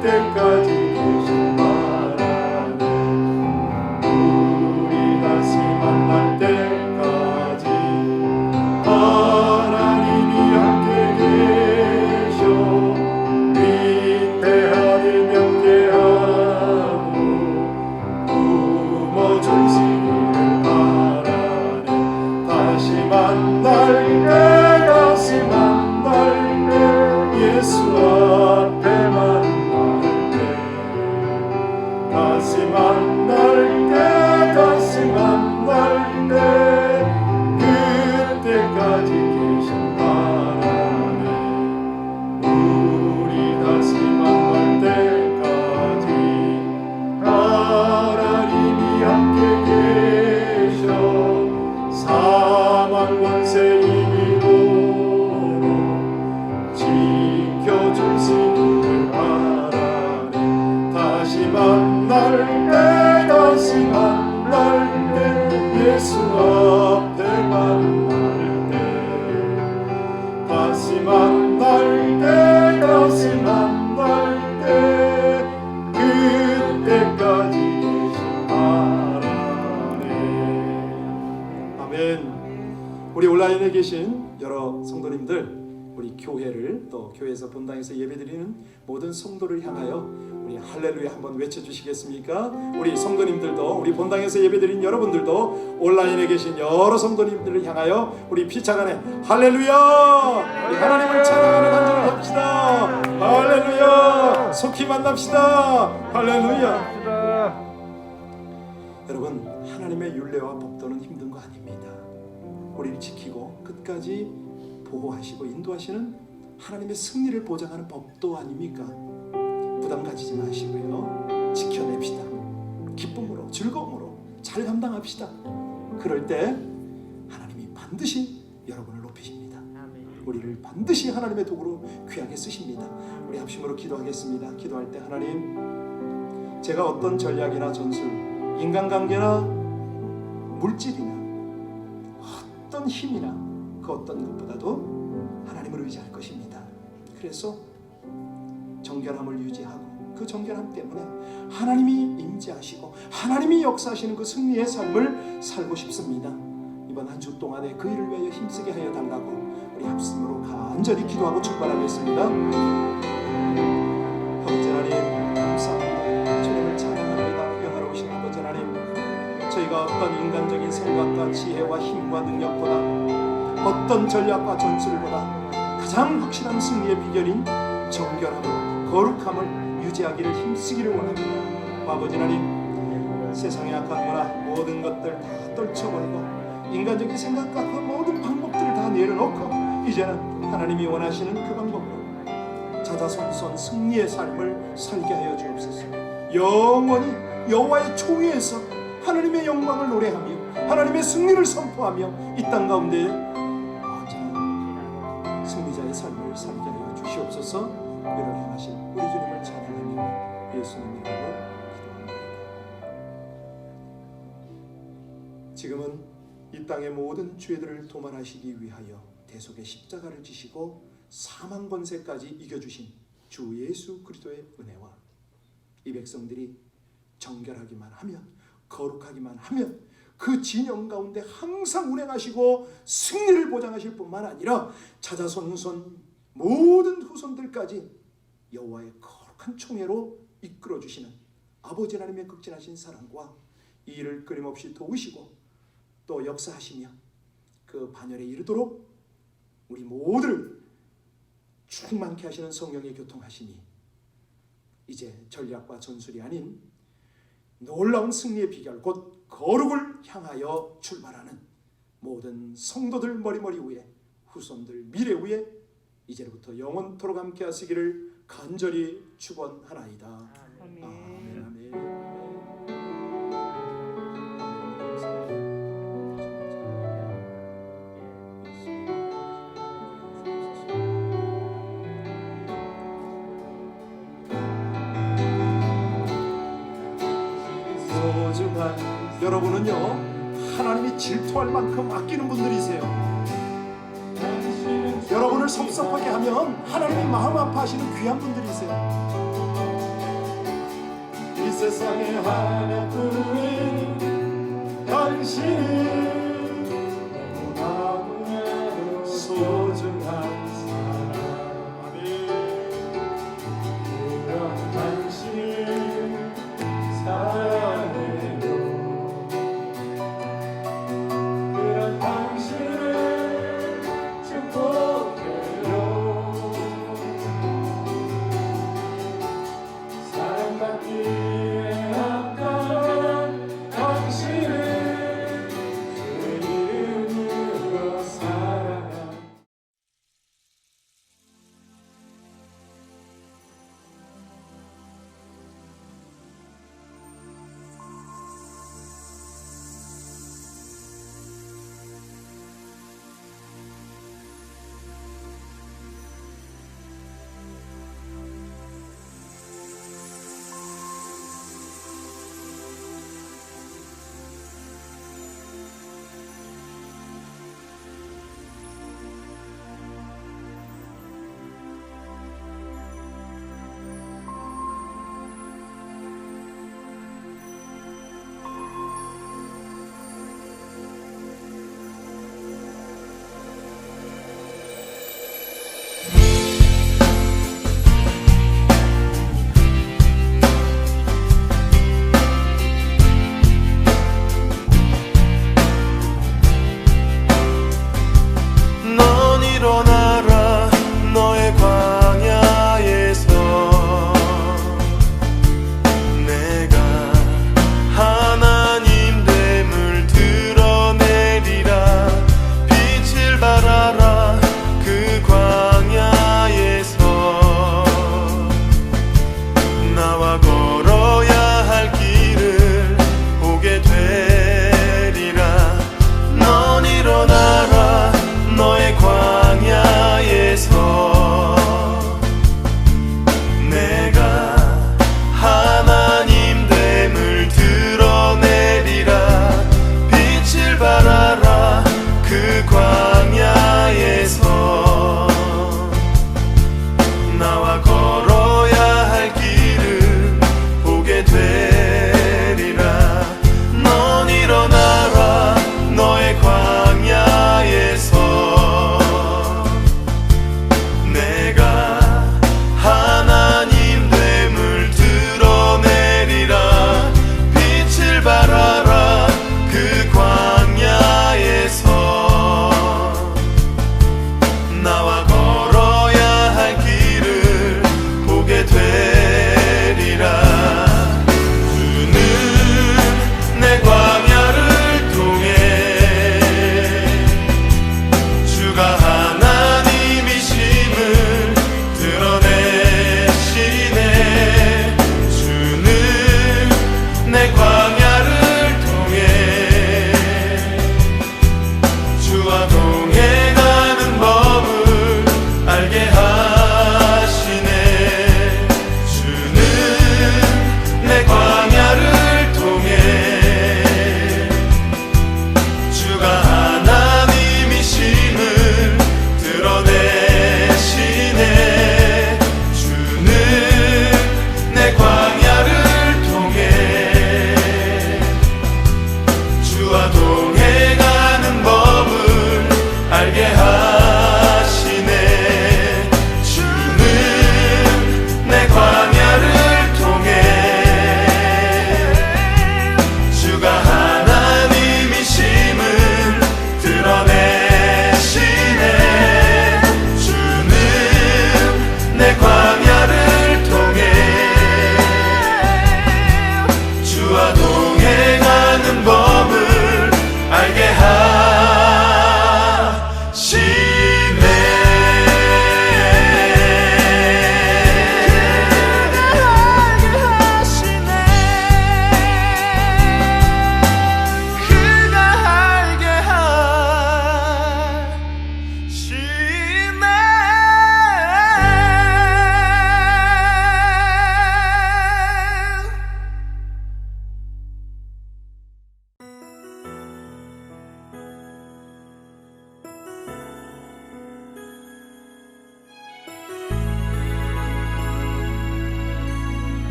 그때까지 계신 바라니 우리 다시 만날 때까지 하나님이 함께 계셔 위대하게 명예하고 부모주시기를 바라니 다시 만날 때 다시 만날 때 예수 앞에 만날 때 다시 만날 때 다시 만날 때 그때까지 계신 바라니 우리 다시 만날 때까지 하나님이 함께 계셔 사망 권세 이기도록 지켜주시기를 바라니 다시 만날 때 다시 만날 때 예수 앞에 만날 때 다시 만날 때 다시 만날 때 그때까지 계신 바라네. 아멘. 우리 온라인에 계신 여러 성도님들, 우리 교회를 또 교회에서 본당에서 예배드리는 모든 성도를 향하여 우리 할렐루야 한번 외쳐주시겠습니까? 우리 성도님들도, 우리 본당에서 예배드린 여러분들도 온라인에 계신 여러 성도님들을 향하여 우리 피차간에 할렐루야! 우리 하나님을 찬양하는 한 절을 합시다. 할렐루야! 속히 만납시다. 할렐루야! 여러분, 하나님의 율례와 법도는 힘든 거 아닙니다. 우리를 지키고 끝까지 보호하시고 인도하시는 하나님의 승리를 보장하는 법도 아닙니까? 부담 가지지 마시고요, 지켜냅시다. 기쁨으로, 즐거움으로 잘 감당합시다. 그럴 때 하나님이 반드시 여러분을 높이십니다. 우리를 반드시 하나님의 도구로 귀하게 쓰십니다. 우리 합심으로 기도하겠습니다. 기도할 때 하나님, 제가 어떤 전략이나 전술, 인간관계나 물질이나 어떤 힘이나 그 어떤 것보다도 하나님을 의지할 것입니다. 그래서 정결함을 유지하고 그 정결함 때문에 하나님이 임재하시고 하나님이 역사하시는 그 승리의 삶을 살고 싶습니다. 이번 한 주 동안에 그 일을 위하여 힘쓰게 하여 달라고 우리 합심으로 간절히 기도하고 출발하겠습니다. 아버지 하나님, 감사합니다. 주님을 찬양합니다. 영화로우신 아버지 하나님, 저희가 어떤 인간적인 생각과 지혜와 힘과 능력보다, 어떤 전략과 전술보다 가장 확실한 승리의 비결인 정결함을, 거룩함을 유지하기를 힘쓰기를 원합니다. 아버지 하나님, 세상의 악한 문화 모든 것들 다 떨쳐버리고 인간적인 생각과 그 모든 방법들을 다 내려놓고 이제는 하나님이 원하시는 그 방법으로 자자손손 승리의 삶을 살게 하여 주옵소서. 영원히 여호와의 총위에서 하나님의 영광을 노래하며 하나님의 승리를 선포하며 이 땅 가운데 승리자의 삶을 살게 하여 주시옵소서. 이렇게 행하실 우리 주님을 찬양하며 예수님 이름으로 기도합니다. 지금은 이 땅의 모든 죄들을 도말하시기 위하여 대속의 십자가를 지시고 사망 권세까지 이겨주신 주 예수 그리스도의 은혜와 이 백성들이 정결하기만 하면, 거룩하기만 하면 그 진영 가운데 항상 운행하시고 승리를 보장하실 뿐만 아니라 자자손손 모든 후손들까지 여호와의 거룩한 총회로 이끌어주시는 아버지 하나님의 극진하신 사랑과 이 일을 끊임없이 도우시고 또 역사하시며 그 반열에 이르도록 우리 모두를 충만케 하시는 성령의 교통하심이 이제 전략과 전술이 아닌 놀라운 승리의 비결 곧 거룩을 향하여 출발하는 모든 성도들 머리머리 위에 후손들 미래 위에 이제부터 영원토록 함께 하시기를 간절히 축원하나이다. 아멘. 아멘. 아멘. 소중한 여러분은요 하나님이 질투할 만큼 아끼는 분들이세요. 여러분을 섭섭하게 하면 하나님이 마음 아파하시는 귀한 분들이세요. 이 세상에 하나뿐인 당신은 너무나도 소중한 사람. 그런 당신을 사랑해요. 그런 당신을 축복해요. 사랑받기에 합당한 당신을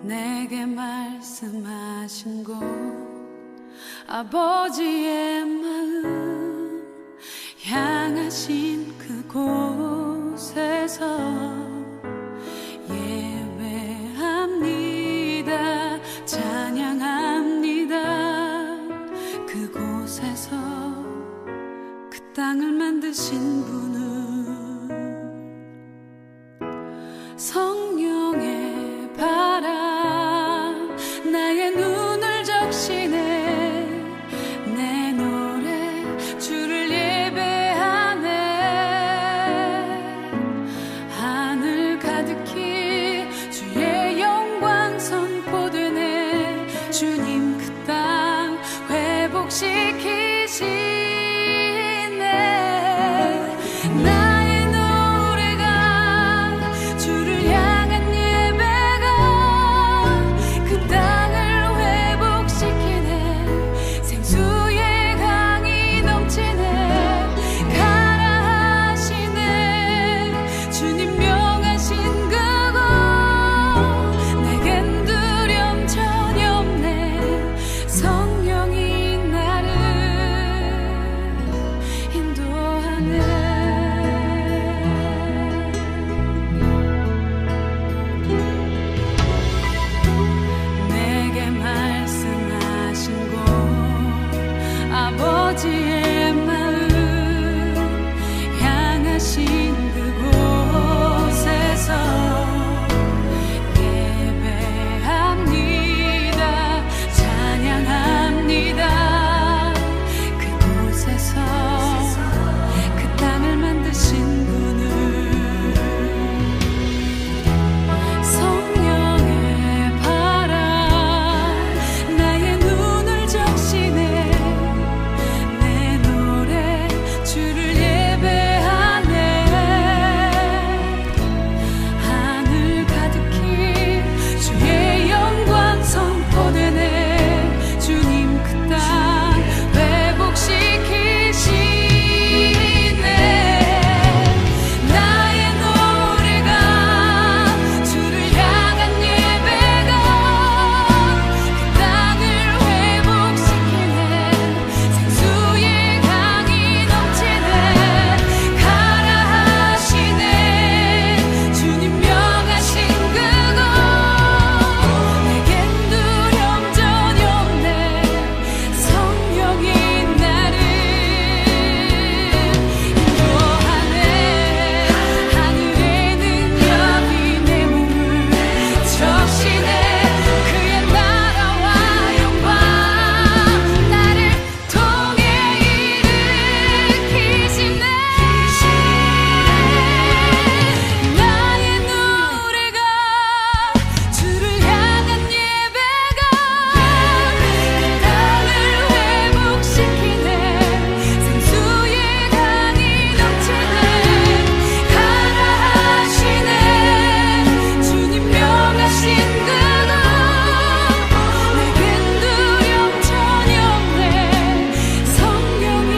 내게 말씀하신 곳 아버지의 마음 향하신 그곳에서 예배합니다. 찬양합니다. 그곳에서 그 땅을 만드신 분은 성령의 바람 나의 눈을 적시네. 내 노래 주를 예배하네. 하늘 가득히 주의 영광 선포되네. 주님 그 땅 회복시키시네. 나의 노래가 주를 향한 예배가 그 땅을 회복시키네. 생수의 강이 넘치네. 가라 하시네. 주님 명하신 그곳 내겐 두려움 전혀 없네. 성령이 나를 인도하네. 내게 말씀하신 곳 아버지의 마음 향하신 그곳에서 예배합니다. 찬양합니다. 그곳에서 그 땅을 만드신 분은 성령의 바람 나의 눈을 적시네. 내 노래 주를 예배하네. 하늘 가득히 주의 영광 선포되네. 주님 그 땅 회복시키시네. 나의 노래가 주를 향한 예배가 그 땅을 회복시키네. 생수의 강이 넘치네. 가라 하시네. 주님 명하신 그곳 내겐 두려움 전혀 없네. 성령이 나를 인도하네. 하늘의 능력이 내 몸을 적시네. 그의 나라와 영광 나를 통해 일으키시네. 나의 노래가 주를 향한 예배가 그 땅을 회복시키네. 생수의 강이 넘치네. 가라 하시네. 주님 명하신 그곳 내겐 두려움 전혀 없네. 성령이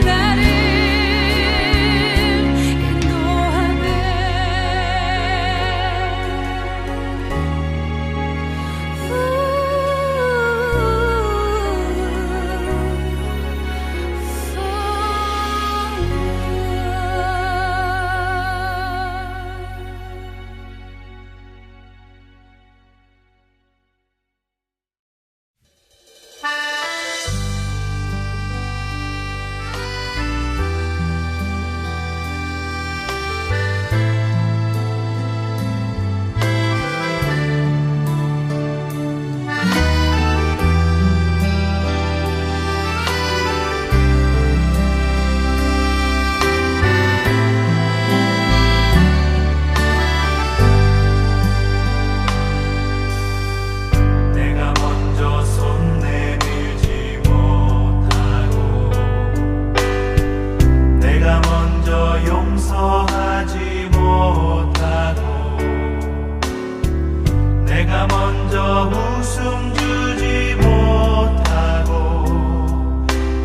나를 인도하네. 내가 먼저 손 내밀지 못하고 내가 먼저 용서하지 못하고 내가 먼저 웃음 주지 못하고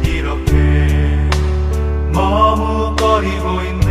이렇게 머뭇거리고 있는